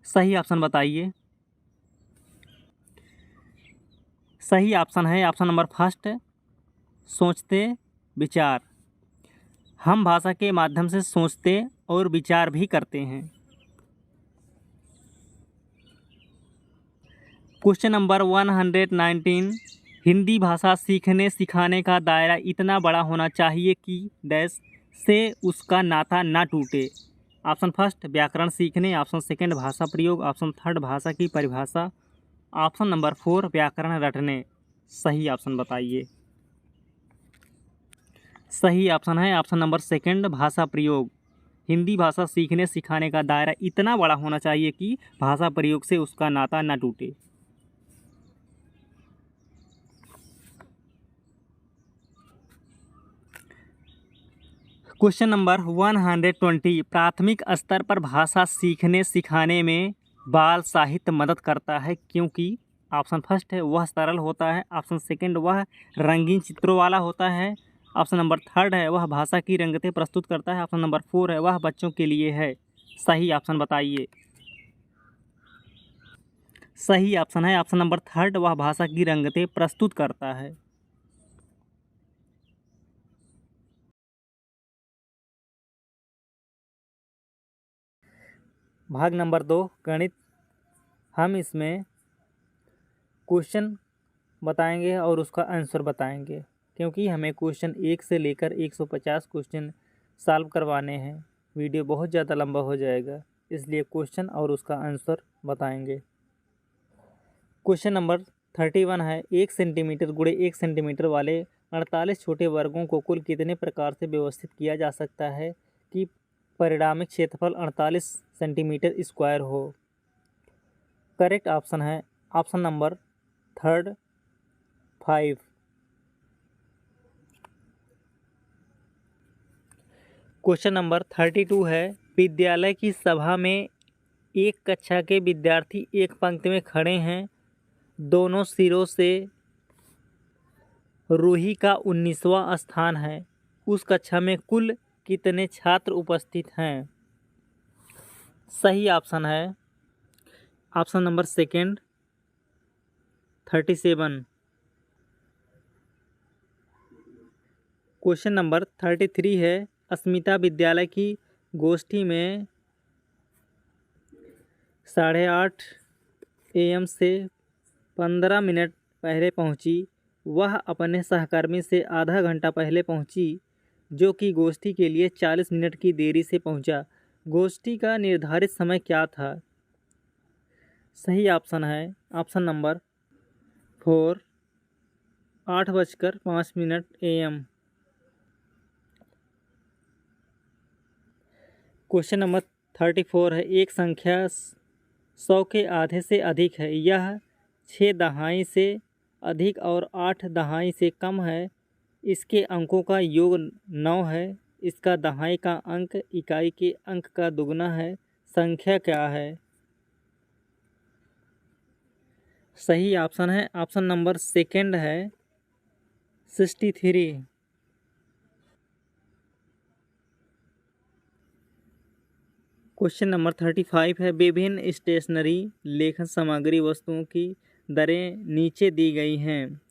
सही ऑप्शन बताइए। सही ऑप्शन है ऑप्शन नंबर फर्स्ट सोचते विचार। हम भाषा के माध्यम से सोचते और विचार भी करते हैं। क्वेश्चन नंबर 119 हिंदी भाषा सीखने सिखाने का दायरा इतना बड़ा होना चाहिए कि डैश से उसका नाता ना टूटे। ऑप्शन फर्स्ट व्याकरण सीखने, ऑप्शन सेकंड भाषा प्रयोग, ऑप्शन थर्ड भाषा की परिभाषा, ऑप्शन नंबर 4 व्याकरण रटने। सही ऑप्शन बताइए। सही ऑप्शन है ऑप्शन नंबर सेकंड भाषा प्रयोग। हिंदी भाषा सीखने सिखाने का दायरा इतना बड़ा होना चाहिए कि भाषा प्रयोग से उसका नाता न टूटे। क्वेश्चन नंबर 120 प्राथमिक स्तर पर भाषा सीखने सिखाने में बाल साहित्य मदद करता है क्योंकि ऑप्शन फर्स्ट है वह सरल होता है, ऑप्शन सेकंड वह रंगीन चित्रों वाला होता है, ऑप्शन नंबर थर्ड है वह भाषा की रंगतें प्रस्तुत करता है, ऑप्शन नंबर 4 है वह बच्चों के लिए है। सही ऑप्शन बताइए। सही ऑप्शन है ऑप्शन नंबर थर्ड वह भाषा की रंगतें प्रस्तुत करता है। भाग नंबर 2 गणित। हम इसमें क्वेश्चन बताएंगे और उसका आंसर बताएंगे क्योंकि हमें क्वेश्चन 1 से लेकर 150 क्वेश्चन सॉल्व करवाने हैं। वीडियो बहुत ज़्यादा लंबा हो जाएगा, इसलिए क्वेश्चन और उसका आंसर बताएंगे। क्वेश्चन नंबर 31 है 1 सेंटीमीटर गुणे 1 सेंटीमीटर वाले 48 छोटे वर्गों को कुल कितने प्रकार से व्यवस्थित किया जा सकता है कि परिणामी क्षेत्रफल 48 सेंटीमीटर स्क्वायर हो? करेक्ट ऑप्शन है option number third 5। Question number 32 है, विद्यालय की सभा में एक कक्षा के विद्यार्थी एक पंक्ति में खड़े हैं। दोनों सिरों से रूही का 19वां स्थान है। उस कक्षा में कुल कितने छात्र उपस्थित हैं? सही ऑप्शन है option number second 37। Question number 33 है, अस्मिता विद्यालय की गोष्ठी में 8:30 AM से 15 मिनट पहले पहुंची। वह अपने सहकर्मी से आधा घंटा पहले पहुंची, जो कि गोष्ठी के लिए 40 मिनट की देरी से पहुंचा। गोष्ठी का निर्धारित समय क्या था? सही ऑप्शन है option number 4 8:05 AM। Question number 34 है, एक संख्या 100 के आधे से अधिक है। यह 6 दहाई से अधिक और 8 दहाई से कम है। इसके अंकों का योग 9 है। इसका दहाई का अंक इकाई के अंक का दुगना है। संख्या क्या है? सही ऑप्शन है ऑप्शन नंबर सेकंड है 63। क्वेश्चन नंबर 35 है, विभिन्न स्टेशनरी लेखन सामग्री वस्तुओं की दरें नीचे दी गई हैं।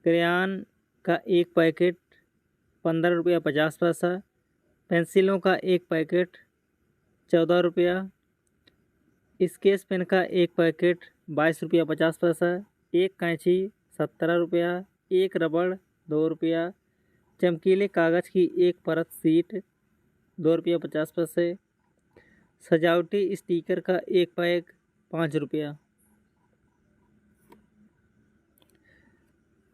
क्रेयॉन का एक पैकेट 15 रुपया 50 पैसा। पेंसिलों का एक पैकेट 14 रुपया। स्केच पेन का एक पैकेट 22 रुपया 50 पैसा। एक कैंची 17 रुपया। एक रबड़ 2 रुपया। चमकीले कागज़ की एक परत सीट 2 रुपया 50 पैसे। सजावटी स्टिकर का एक पैक 5 रुपया।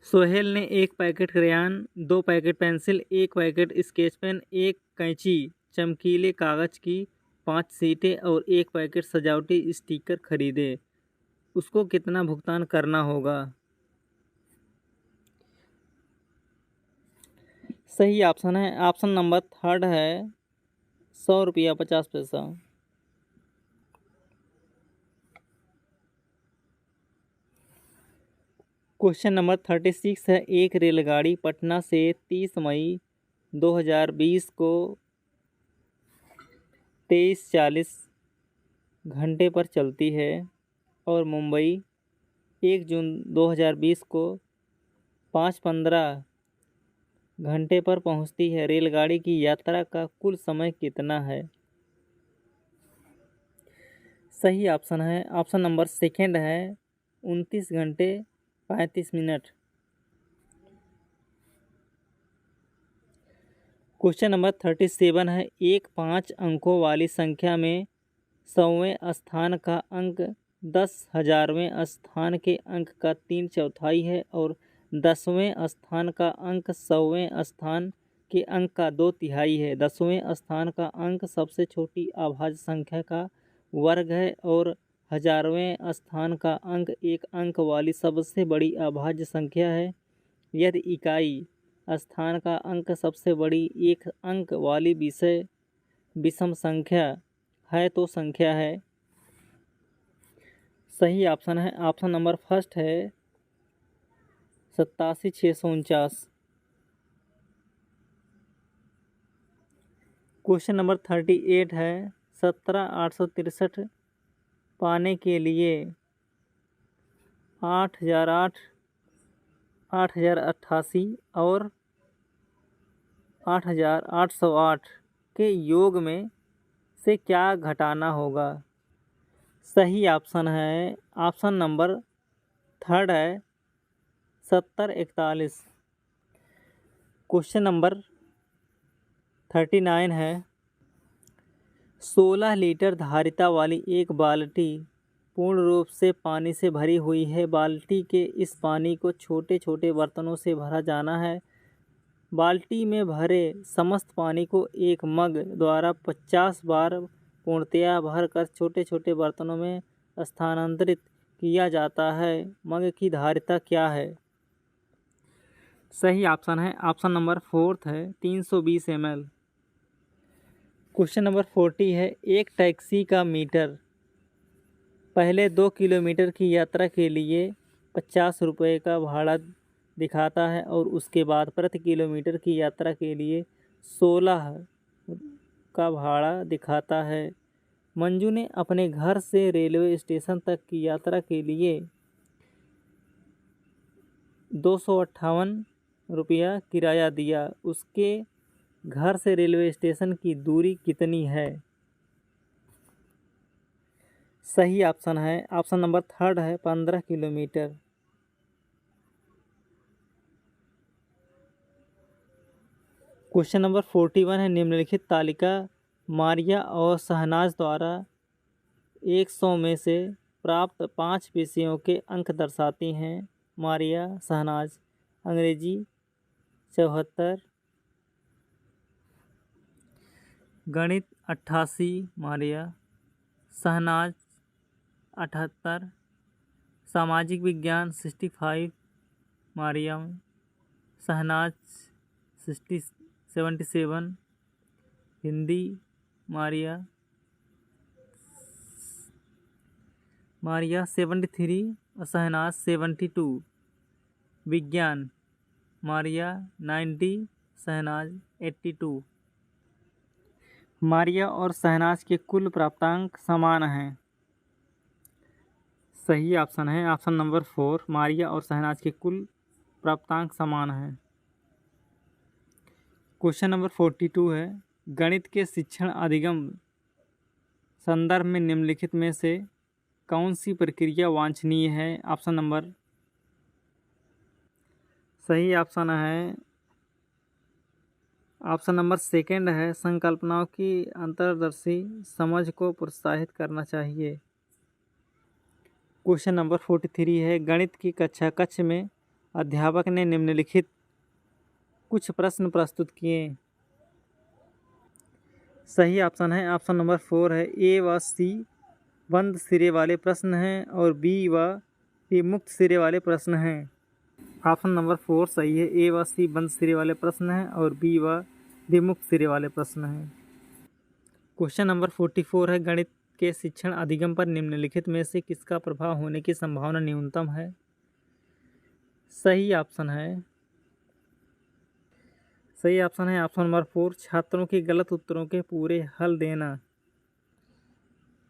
सोहेल ने एक पैकेट क्रेयॉन, 2 पैकेट पेंसिल, एक पैकेट स्केच पेन, एक कैंची, चमकीले कागज़ की 5 सीटें और एक पैकेट सजावटी स्टिकर खरीदे। उसको कितना भुगतान करना होगा? सही ऑप्शन है ऑप्शन नंबर थर्ड है 100 रुपया 50 पैसा। क्वेश्चन नंबर 36 है, एक रेलगाड़ी पटना से 30 मई 2020 को 23:40 घंटे पर चलती है और मुंबई 1 जून 2020 को 5:15 घंटे पर पहुंचती है। रेलगाड़ी की यात्रा का कुल समय कितना है? सही ऑप्शन है ऑप्शन नंबर सेकंड है 29 घंटे 35 मिनट। क्वेश्चन नंबर 37 है, एक 5 अंकों वाली संख्या में 100वें स्थान का अंक 10,000वें स्थान के अंक का 3/4 है और 10वें स्थान का अंक 100वें स्थान के अंक का 2/3 है। 10वें स्थान का अंक सबसे छोटी अभाज्य संख्या का वर्ग है और 1000वें स्थान का अंक एक अंक वाली सबसे बड़ी अभाज्य संख्या है। यदि इकाई स्थान का अंक सबसे बड़ी एक अंक वाली विषम संख्या है तो संख्या है। सही ऑप्शन है ऑप्शन नंबर फर्स्ट है 87,649। क्वेश्चन नंबर 38 है, 17,863 पाने के लिए 8,008, 8,088 और 8,808 के योग में से क्या घटाना होगा? सही ऑप्शन है ऑप्शन नंबर थर्ड है 70,41। क्वेश्चन नंबर 39 है, 16 लीटर धारिता वाली एक बाल्टी पूर्ण रूप से पानी से भरी हुई है। बाल्टी के इस पानी को छोटे छोटे बर्तनों से भरा जाना है। बाल्टी में भरे समस्त पानी को एक मग द्वारा 50 बार पूर्णतया भरकर छोटे छोटे बर्तनों में स्थानांतरित किया जाता है। मग की धारिता क्या है? सही ऑप्शन है ऑप्शन नंबर 4 है 320 ml। क्वेश्चन नंबर 40 है, एक टैक्सी का मीटर पहले 2 किलोमीटर की यात्रा के लिए 50 रुपये का भाड़ा दिखाता है और उसके बाद प्रति किलोमीटर की यात्रा के लिए 16 का भाड़ा दिखाता है। मंजू ने अपने घर से रेलवे स्टेशन तक की यात्रा के लिए 258 रुपया किराया दिया। उसके घर से रेलवे स्टेशन की दूरी कितनी है? सही ऑप्शन है ऑप्शन नंबर 3 है 15 किलोमीटर। क्वेश्चन नंबर 41 है, निम्नलिखित तालिका मारिया और शहनाज द्वारा 100 में से प्राप्त 5 विषयों के अंक दर्शाती हैं। मारिया, शहनाज। अंग्रेजी 74, गणित 88 मारिया, शहनाज 78, सामाजिक विज्ञान 65 मारियम, शहनाज 77, हिंदी मारिया 73 और शहनाज 72, विज्ञान मारिया 90, शहनाज 82। मारिया और शहनाज के कुल प्राप्तांक समान हैं। सही ऑप्शन है ऑप्शन नंबर 4, मारिया और शहनाज के कुल प्राप्तांक समान हैं। क्वेश्चन नंबर 42 है, गणित के शिक्षण अधिगम संदर्भ में निम्नलिखित में से कौन सी प्रक्रिया वांछनीय है? ऑप्शन नंबर सही ऑप्शन है ऑप्शन नंबर 2 है, संकल्पनाओं की अंतर्दर्शी समझ को प्रोत्साहित करना चाहिए। क्वेश्चन नंबर 43 है, गणित की कक्ष में अध्यापक ने निम्नलिखित कुछ प्रश्न प्रस्तुत किए। सही ऑप्शन है ऑप्शन नंबर 4 है, ए व सी बंद सिरे वाले प्रश्न हैं और बी व डी मुक्त सिरे वाले प्रश्न हैं। ऑप्शन नंबर 4 सही है, ए व सी बंद सिरे वाले प्रश्न हैं और बी व डी मुक्त सिरे वाले प्रश्न हैं। क्वेश्चन नंबर 44 है, गणित के शिक्षण अधिगम पर निम्नलिखित में से किसका प्रभाव होने की संभावना न्यूनतम है? सही ऑप्शन है ऑप्शन नंबर 4, छात्रों के गलत उत्तरों के पूरे हल देना।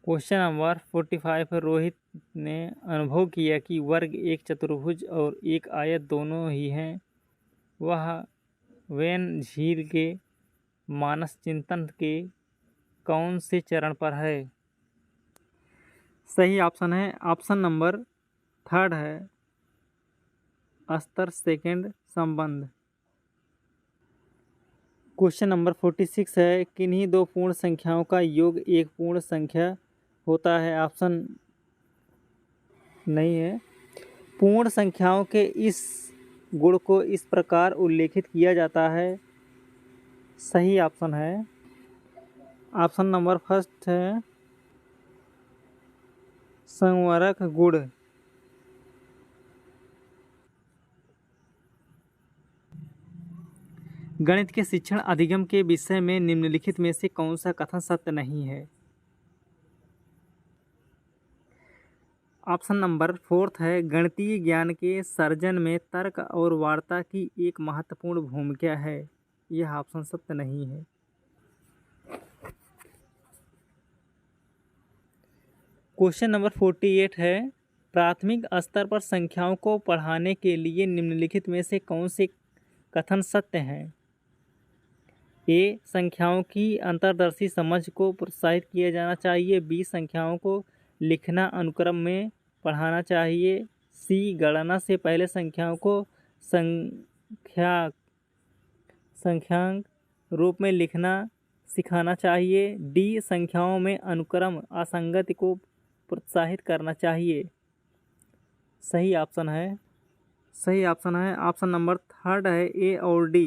क्वेश्चन नंबर 45 है, रोहित ने अनुभव किया कि वर्ग एक चतुर्भुज और एक आयत दोनों ही हैं। वह वेन झील के मानस चिंतन के कौन से चरण पर है? सही ऑप्शन है ऑप्शन नंबर 3 है, स्तर 2 संबंध। क्वेश्चन नंबर 46 है, किन्हीं दो पूर्ण संख्याओं का योग एक पूर्ण संख्या होता है? ऑप्शन नहीं है। पूर्ण संख्याओं के इस गुण को इस प्रकार उल्लेखित किया जाता है। सही ऑप्शन है ऑप्शन नंबर 1 है, संवरक गुण। गणित के शिक्षण अधिगम के विषय में निम्नलिखित में से कौन सा कथन सत्य नहीं है? ऑप्शन नंबर 4 है, गणितीय ज्ञान के सर्जन में तर्क और वार्ता की एक महत्वपूर्ण भूमिका है। यह ऑप्शन सत्य नहीं है। क्वेश्चन नंबर 48 है, प्राथमिक स्तर पर संख्याओं को पढ़ाने के लिए निम्नलिखित में से कौन से कथन सत्य हैं? ए, संख्याओं की अंतर्दर्शी समझ को प्रोत्साहित किया जाना चाहिए। बी, संख्याओं को लिखना अनुक्रम में पढ़ाना चाहिए। सी, गणना से पहले संख्याओं को संख्यांक रूप में लिखना सिखाना चाहिए। डी, संख्याओं में अनुक्रम असंगति को प्रोत्साहित करना चाहिए? सही ऑप्शन है ऑप्शन नंबर थर्ड है ए और डी।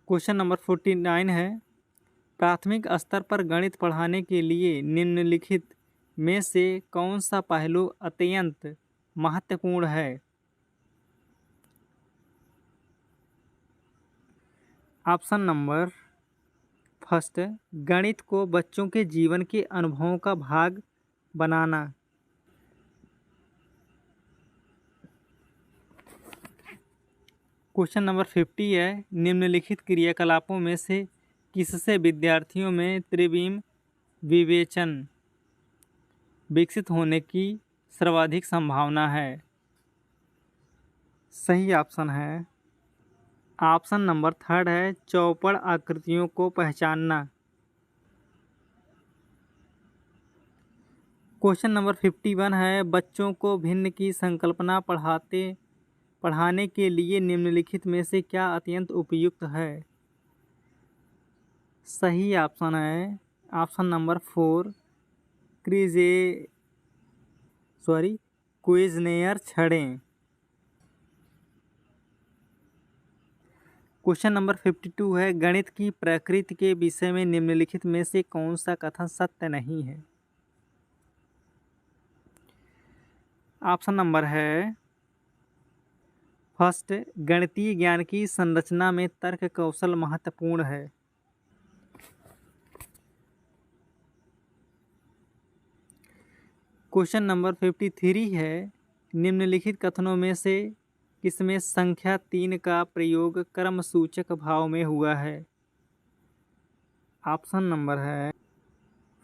क्वेश्चन नंबर 49 है, प्राथमिक स्तर पर गणित पढ़ाने के लिए निम्नलिखित में से कौन सा पहलू अत्यंत महत्वपूर्ण है? ऑप्शन नंबर फर्स्ट, गणित को बच्चों के जीवन के अनुभवों का भाग बनाना। क्वेश्चन नंबर 50 है, निम्नलिखित क्रियाकलापों में से किससे विद्यार्थियों में त्रिविम विवेचन विकसित होने की सर्वाधिक संभावना है? सही ऑप्शन है ऑप्शन नंबर थर्ड है चौपड़ आकृतियों को पहचानना। क्वेश्चन नंबर 51 है, बच्चों को भिन्न की संकल्पना पढ़ाने के लिए निम्नलिखित में से क्या अत्यंत उपयुक्त है? सही ऑप्शन है ऑप्शन नंबर 4 क्विज़नेयर छड़ें। क्वेश्चन नंबर 52 है, गणित की प्रकृति के विषय में निम्नलिखित में से कौन सा कथन सत्य नहीं है? ऑप्शन नंबर है फर्स्ट, गणितीय ज्ञान की संरचना में तर्क कौशल महत्वपूर्ण है। क्वेश्चन नंबर 53 है, निम्नलिखित कथनों में से किसमें संख्या 3 का प्रयोग क्रमसूचक भाव में हुआ है? ऑप्शन नंबर है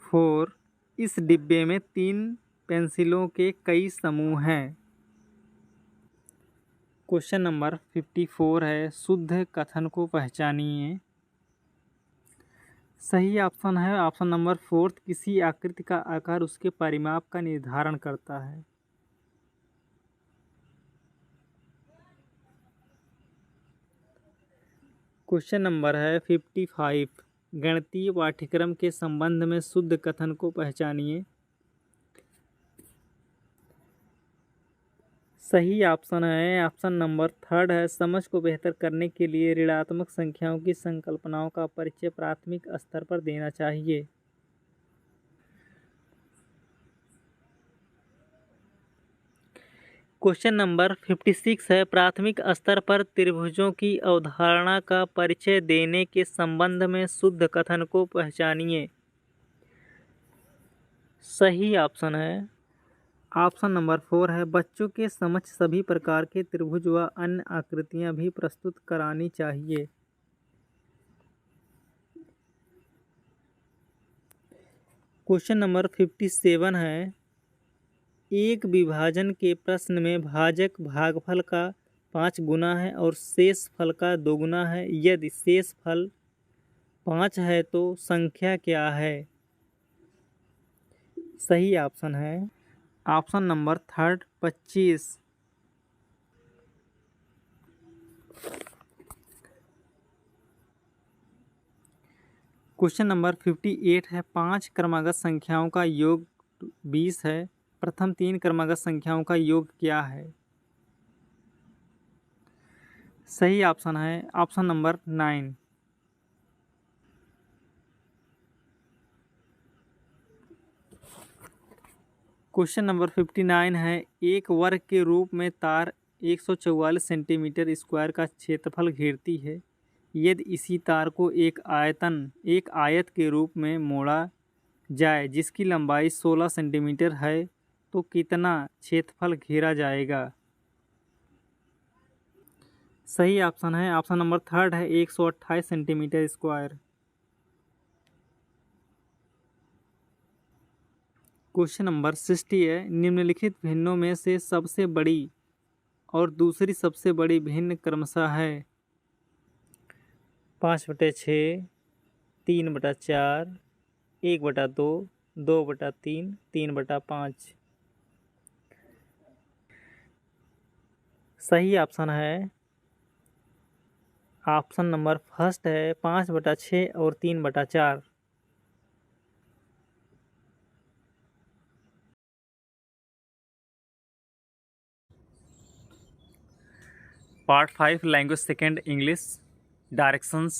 4, इस डिब्बे में 3 पेंसिलों के कई समूह हैं। क्वेश्चन नंबर 54 है, शुद्ध कथन को पहचानिए। सही ऑप्शन है ऑप्शन नंबर 4, किसी आकृति का आकार उसके परिमाप का निर्धारण करता है। क्वेश्चन नंबर है 55, गणितीय पाठ्यक्रम के संबंध में शुद्ध कथन को पहचानिए। सही ऑप्शन है ऑप्शन नंबर थर्ड है, समझ को बेहतर करने के लिए ऋणात्मक संख्याओं की संकल्पनाओं का परिचय प्राथमिक स्तर पर देना चाहिए। क्वेश्चन नंबर 56 है, प्राथमिक स्तर पर त्रिभुजों की अवधारणा का परिचय देने के संबंध में शुद्ध कथन को पहचानिए। सही ऑप्शन है ऑप्शन नंबर 4 है, बच्चों के समक्ष सभी प्रकार के त्रिभुज व अन्य आकृतियां भी प्रस्तुत करानी चाहिए। क्वेश्चन नंबर 57 है, एक विभाजन के प्रश्न में भाजक भागफल का 5 गुना है और शेष फल का 2 गुना है। यदि शेष फल 5 है तो संख्या क्या है? सही ऑप्शन है option number third 25। Question number 58 है, 5 क्रमागत संख्याओं का योग 20 है, प्रथम 3 क्रमागत संख्याओं का योग क्या है? सही ऑप्शन है ऑप्शन नंबर 9। क्वेश्चन नंबर 59 है, एक वर्ग के रूप में तार 144 सेंटीमीटर स्क्वायर का क्षेत्रफल घेरती है। यदि इसी तार को एक आयत के रूप में मोड़ा जाए जिसकी लंबाई 16 सेंटीमीटर है तो कितना क्षेत्रफल घेरा जाएगा? सही ऑप्शन है ऑप्शन नंबर थर्ड है 128 सेंटीमीटर स्क्वायर। क्वेश्चन नंबर 60 है, निम्नलिखित भिन्नों में से सबसे बड़ी और दूसरी सबसे बड़ी भिन्न क्रमशः है? 5/6, 3/4, 1/2, 2/3, 3/5। सही ऑप्शन है ऑप्शन नंबर फर्स्ट है 5/6 और 3/4। Part 5 Language Second English Directions.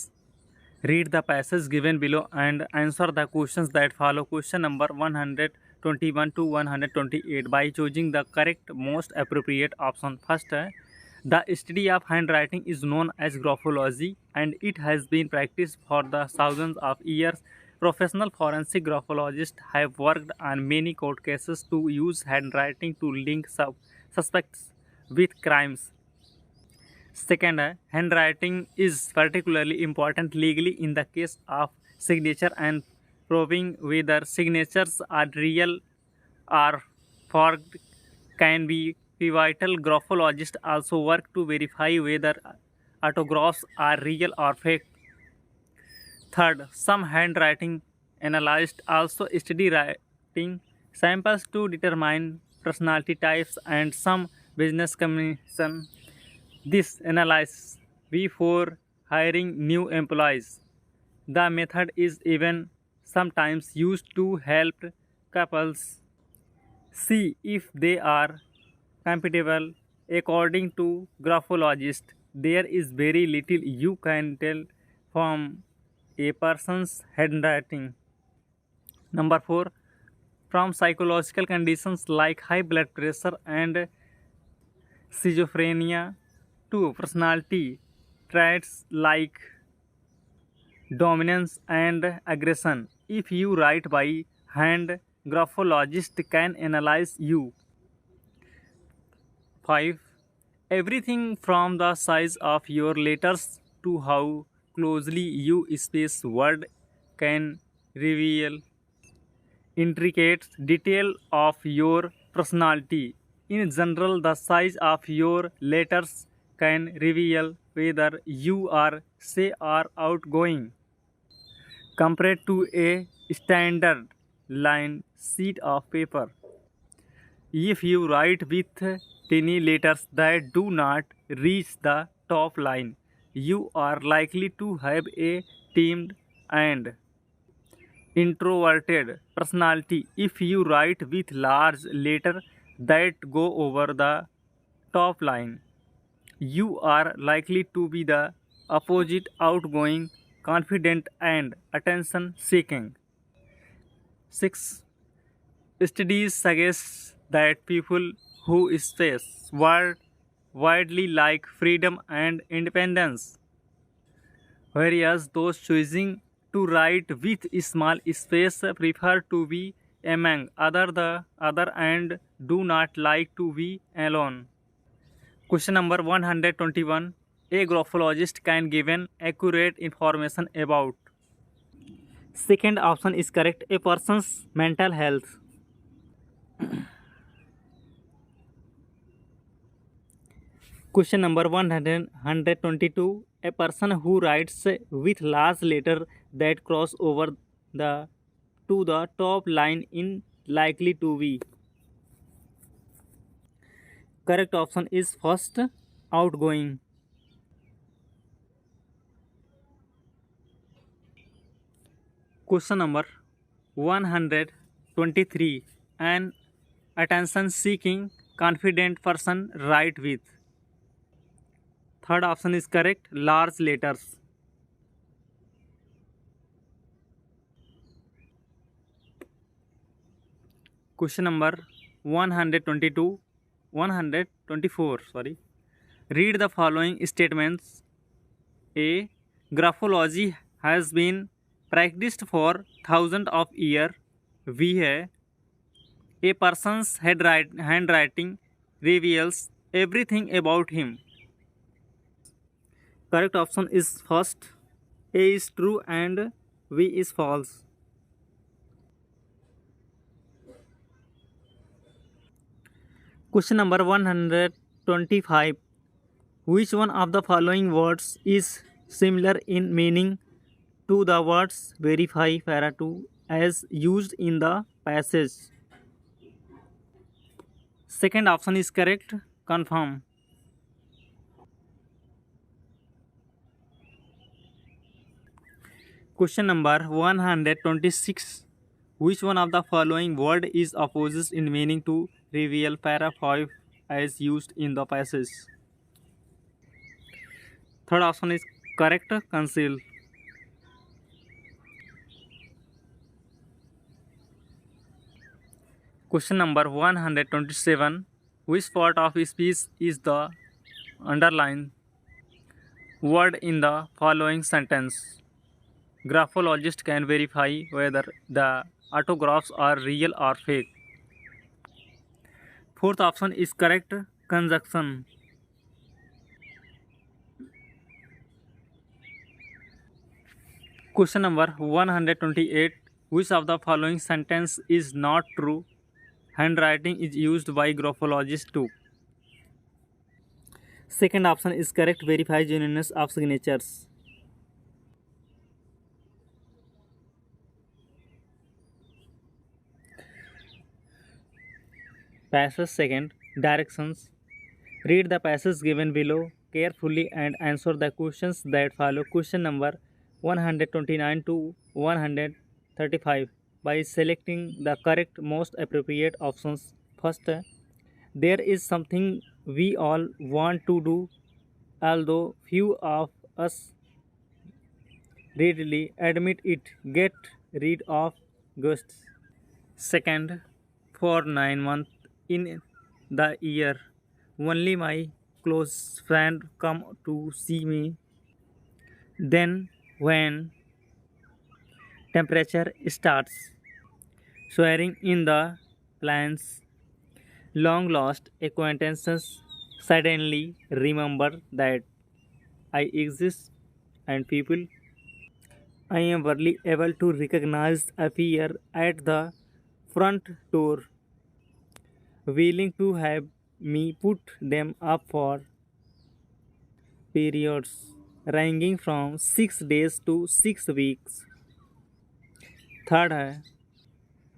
Read the passage given below and answer the questions that follow. Question number 121 to 128 by choosing the correct most appropriate option. First, the study of handwriting is known as graphology and it has been practiced for the thousands of years. Professional forensic graphologists have worked on many court cases to use handwriting to link suspects with crimes. Second, handwriting is particularly important legally in the case of signature and proving whether signatures are real or forged can be pivotal. Graphologists also work to verify whether autographs are real or fake. Third, some handwriting analysts also study writing samples to determine personality types and some business communication. This analysis before hiring new employees. The method is even sometimes used to help couples see if they are compatible. According to graphologists, there is very little you can tell from a person's handwriting. Number 4, from psychological conditions like high blood pressure and schizophrenia to personality traits like dominance and aggression. If you write by hand, graphologists can analyze you. 5. Everything from the size of your letters to how closely you space word can reveal intricate detail of your personality. In general, the size of your letters can reveal whether you are shy or outgoing. Compared to a standard line sheet of paper, if you write with tiny letters that do not reach the top line, you are likely to have a timid and introverted personality. If you write with large letters that go over the top line, you are likely to be the opposite, outgoing, confident, and attention seeking. 6. Studies suggest that people who space word widely like freedom and independence, whereas those choosing to write with small space prefer to be among the other and do not like to be alone. Question number 121. A graphologist can given accurate information about. Second option is correct. A person's mental health. Question number 122. A person who writes with large letters that cross over the to the top line in likely to be. Correct option is first, outgoing. Question number 123. An attention seeking confident person write with. Third option is correct, large letters. Question number 124. Read the following statements. A. Graphology has been practiced for thousands of years. B है a person's handwriting reveals everything about him. Correct option is first. A is true and B is false. Question number 125. Which one of the following words is similar in meaning to the words verify para 2 as used in the passage? Second option is correct, confirm. Question number 126. Which one of the following word is opposite in meaning to reveal para 5 as used in the passage? Third option is correct, conceal. Question number 127. Which part of speech is the underlined word in the following sentence? Graphologist can verify whether the autographs are real or fake. Fourth option is correct, conjunction. Question number 128. Which of the following sentence is not true? Handwriting is used by graphologists too. Second option is correct, verify genuineness of signatures. Passage second, directions. Read the passage given below carefully and answer the questions that follow. Question number 129 to 135 by selecting the correct most appropriate options. First, there is something we all want to do, although few of us readily admit it. Get rid of ghosts. Second, for 9 months in the year, only my close friend come to see me. Then, when temperature starts soaring in the plains, long lost acquaintances suddenly remember that I exist, and people I am barely able to recognize appear at the front door, willing to have me put them up for periods ranging from 6 days to 6 weeks. Third है,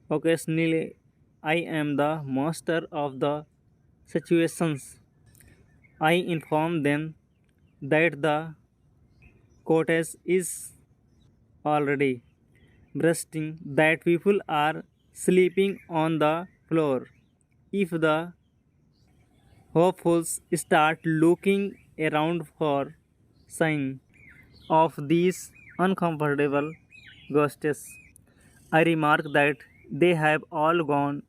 occasionally I am the master of the situations. I inform them that the cottage is already bursting, that people are sleeping on the floor. If the hopefuls start looking around for sign of these uncomfortable ghosts, I remark that they have all gone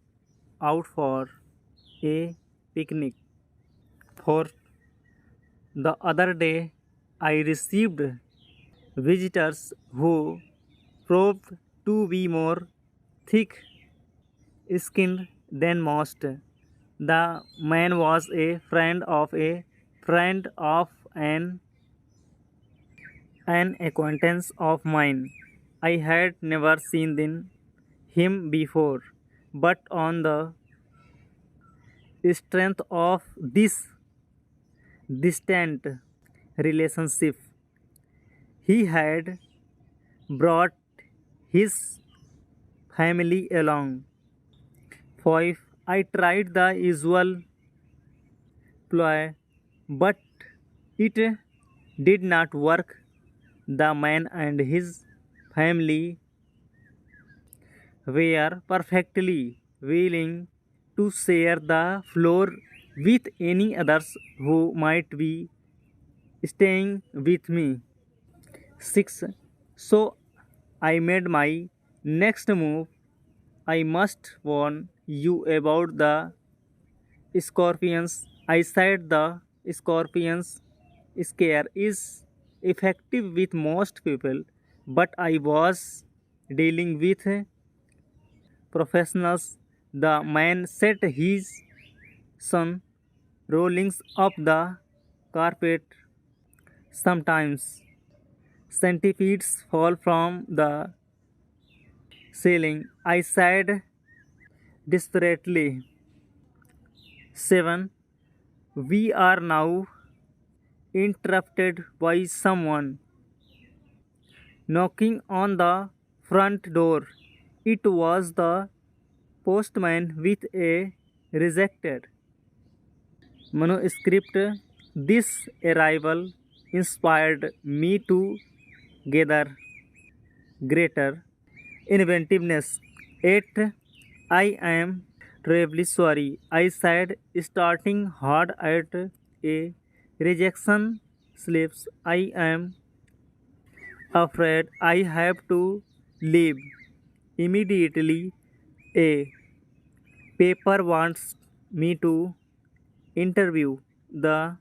out for a picnic. Fourth, the other day I received visitors who proved to be more thick skinned than most. The man was a friend of an acquaintance of mine. I had never seen him before, but on the strength of this distant relationship, he had brought his family along. 5. I tried the usual ploy, but it did not work. The man and his family were perfectly willing to share the floor with any others who might be staying with me. 6. So I made my next move. I must warn you about the scorpions. I said the scorpions scare is effective with most people, but I was dealing with professionals. The man set his son rolling up the carpet. Sometimes centipedes fall from the ceiling. I said desperately. 7. We are now interrupted by someone knocking on the front door. It was the postman with a rejected manuscript. This arrival inspired me to gather greater inventiveness. 8. I am terribly sorry. I said starting hard at a rejection slips. I am afraid I have to leave immediately. A paper wants me to interview the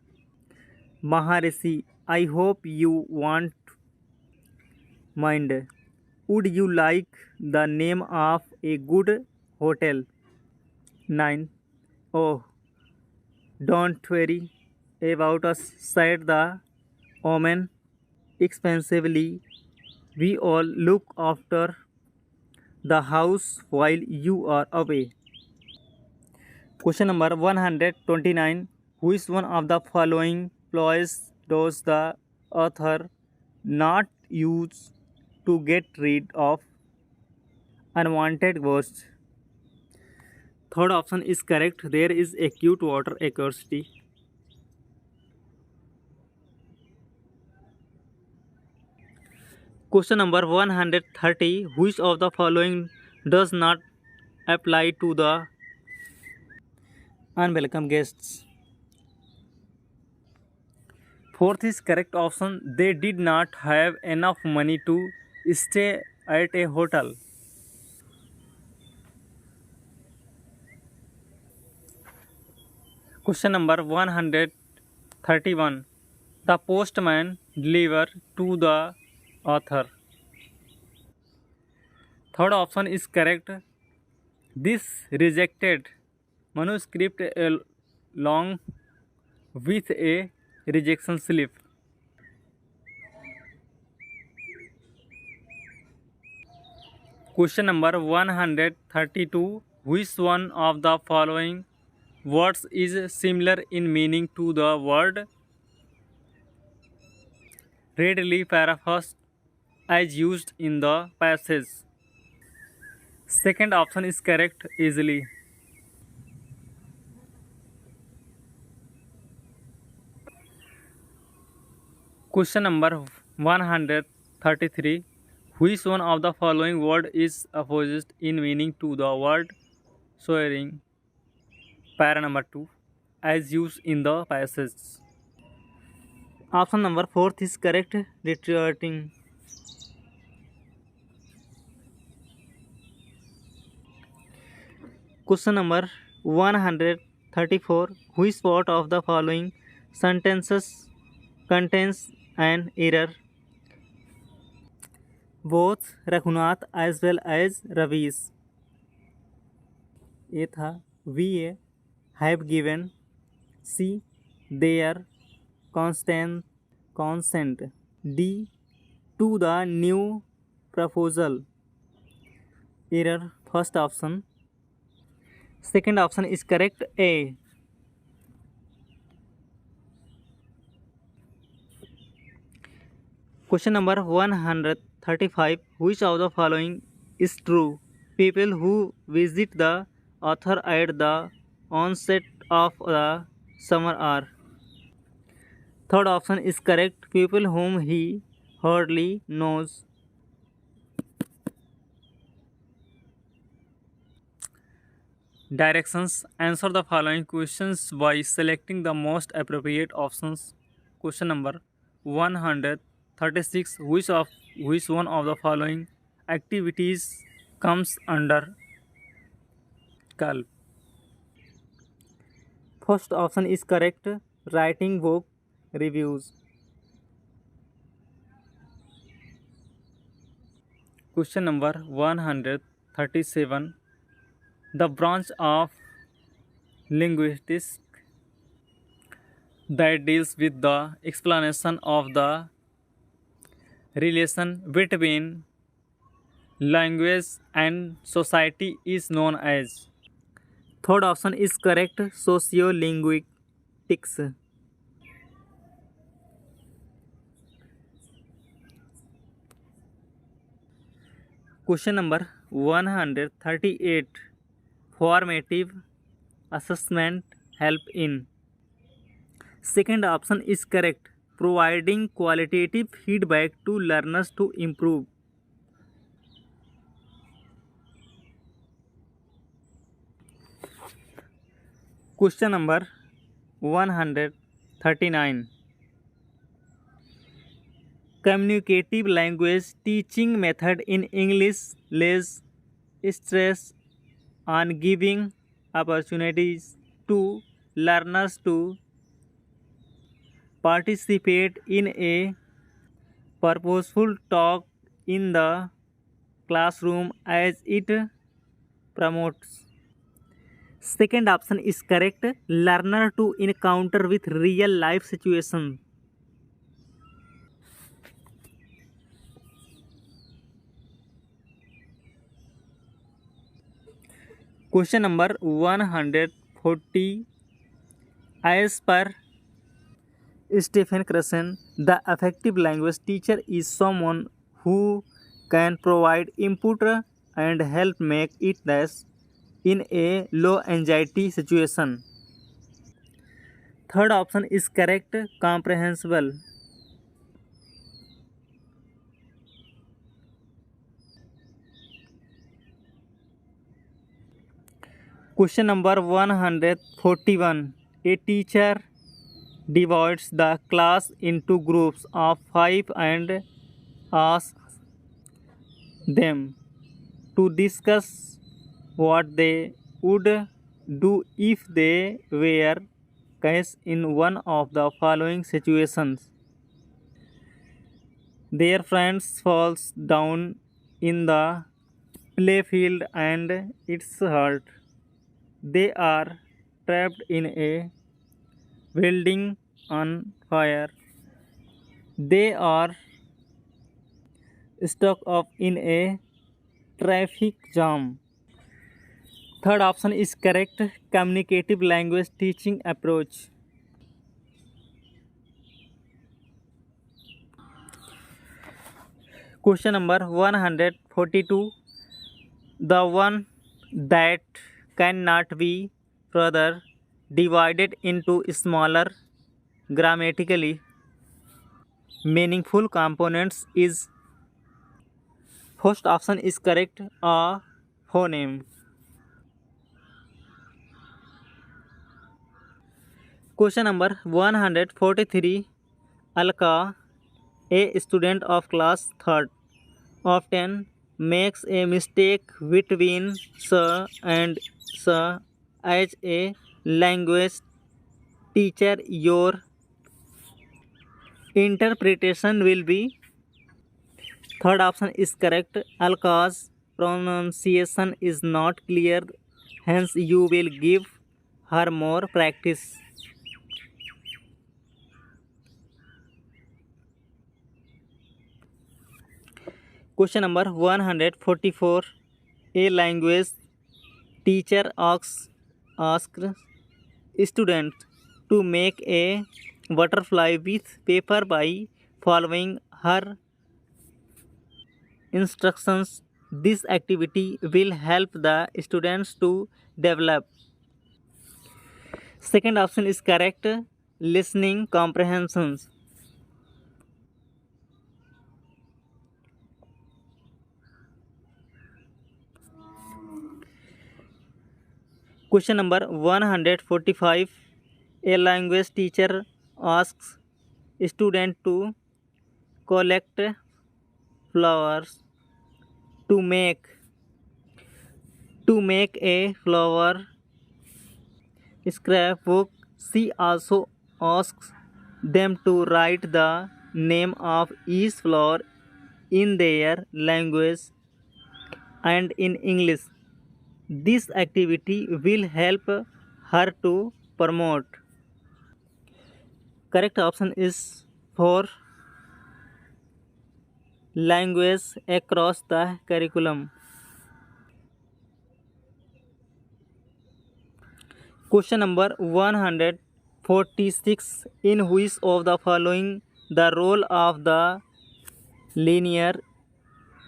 Maharishi. I hope you won't mind. Would you like the name of a good hotel? 9. Oh, don't worry about us, said the woman expensively. We all look after the house while you are away. Question number 129. Which one of the following ploys does the author not use to get rid of unwanted ghosts? Third option is correct. There is acute water scarcity. Question number 130. Which of the following does not apply to the unwelcome guests? Fourth is correct option. They did not have enough money to stay at a hotel. Question number 131. The postman delivered to the author. Third option is correct. This rejected manuscript along with a rejection slip. Question number 132. Which one of the following words is similar in meaning to the word readily paraphrased as used in the passage? Second option is correct. Easily. Question number 133. Which one of the following word is opposite in meaning to the word swearing? Para number 2. As used in the passage. Option number 4 is correct. Retreating. Question number 134. Which part of the following sentences contains an error? Both Raghunath as well as Ravish. ये था we have given C their consent D to the new proposal. Error first option. Second option is correct. A. Question number 135. Which of the following is true? People who visit the author at the onset of the summer are. Third option is correct. People whom he hardly knows. Directions. Answer the following questions by selecting the most appropriate options. Question number 136. Which one of the following activities comes under CULP? First option is correct. Writing book reviews. Question number 137. The branch of linguistics that deals with the explanation of the relation between language and society is known as. Third option is correct. Sociolinguistics. Question number 138. Formative assessment help in. Second option is correct. Providing qualitative feedback to learners to improve. Question number 139. Communicative language teaching method in English lays stress on giving opportunities to learners to participate in a purposeful talk in the classroom as it promotes. Second option is correct. Learner to encounter with real life situations. Question number 140. As per Stephen Krashen, the effective language teacher is someone who can provide input and help make it less in a low anxiety situation. Third option is correct. Comprehensible. Question number 141. A teacher divides the class into groups of 5 and asks them to discuss what they would do if they were cast in one of the following situations. Their friends falls down in the playfield and it's hurt. They are trapped in a building on fire. They are stuck up in a traffic jam. Third option is correct. Communicative language teaching approach. Question number 142. The one that cannot be further divided into smaller grammatically meaningful components is. First option is correct. A phoneme. Question number 143. Alka, a student of class 3rd, often makes a mistake between sir and sir. As a language teacher, your interpretation will be. Third option is correct. Alka's pronunciation is not clear, hence you will give her more practice. Question number 144. A language teacher asks students to make a butterfly with paper by following her instructions. This activity will help the students to develop. Second option is correct. Listening comprehensions. Question number 145. A language teacher asks student to collect flowers to make a flower scrapbook. She also asks them to write the name of each flower in their language and in English. This activity will help her to promote. Correct option is 4. Language across the curriculum. Question number 146. In which of the following the role of the linear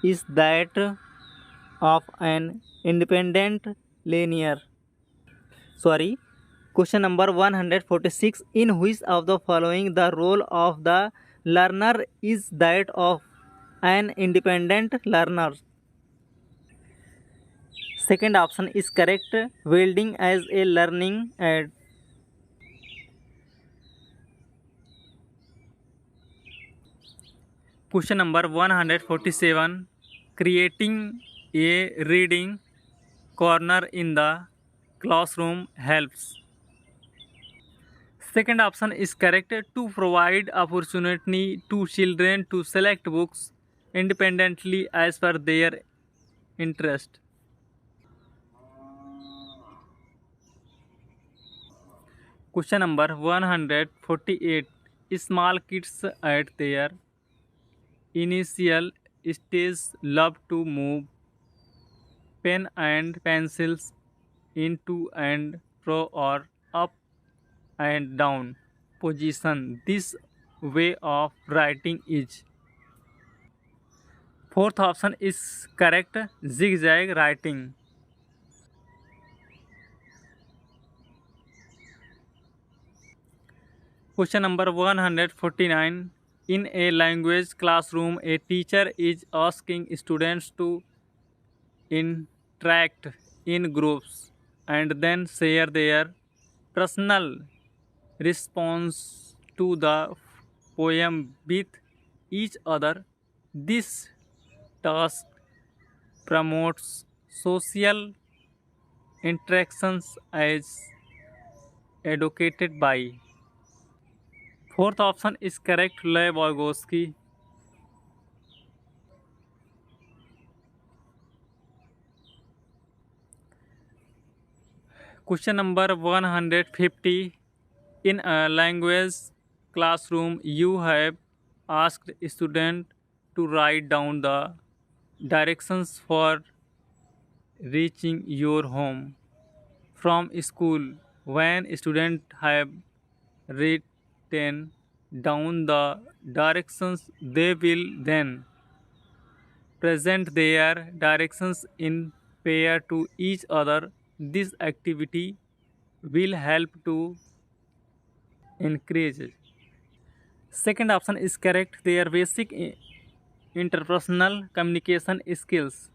is that of an independent linear? Question number 146. In which of the following the role of the learner is that of an independent learner? Second option is correct. Building as a learning aid. Question number 147. Creating a reading corner in the classroom helps. Second option is correct. To provide opportunity to children to select books independently as per their interest. Question number 148. Small kids at their initial stage love to move pen and pencils into and fro or up and down position. This way of writing is. Fourth option is correct. Zigzag writing. Question number 149. In a language classroom, a teacher is asking students to interact in groups and then share their personal response to the poem with each other. This task promotes social interactions as advocated by. Fourth option is correct. Lev Vygotsky. Question number 150. In a language classroom, you have asked student to write down the directions for reaching your home from school. When students have written down the directions, they will then present their directions in pair to each other. This activity will help to encourage. Second option is correct. Their basic interpersonal communication skills.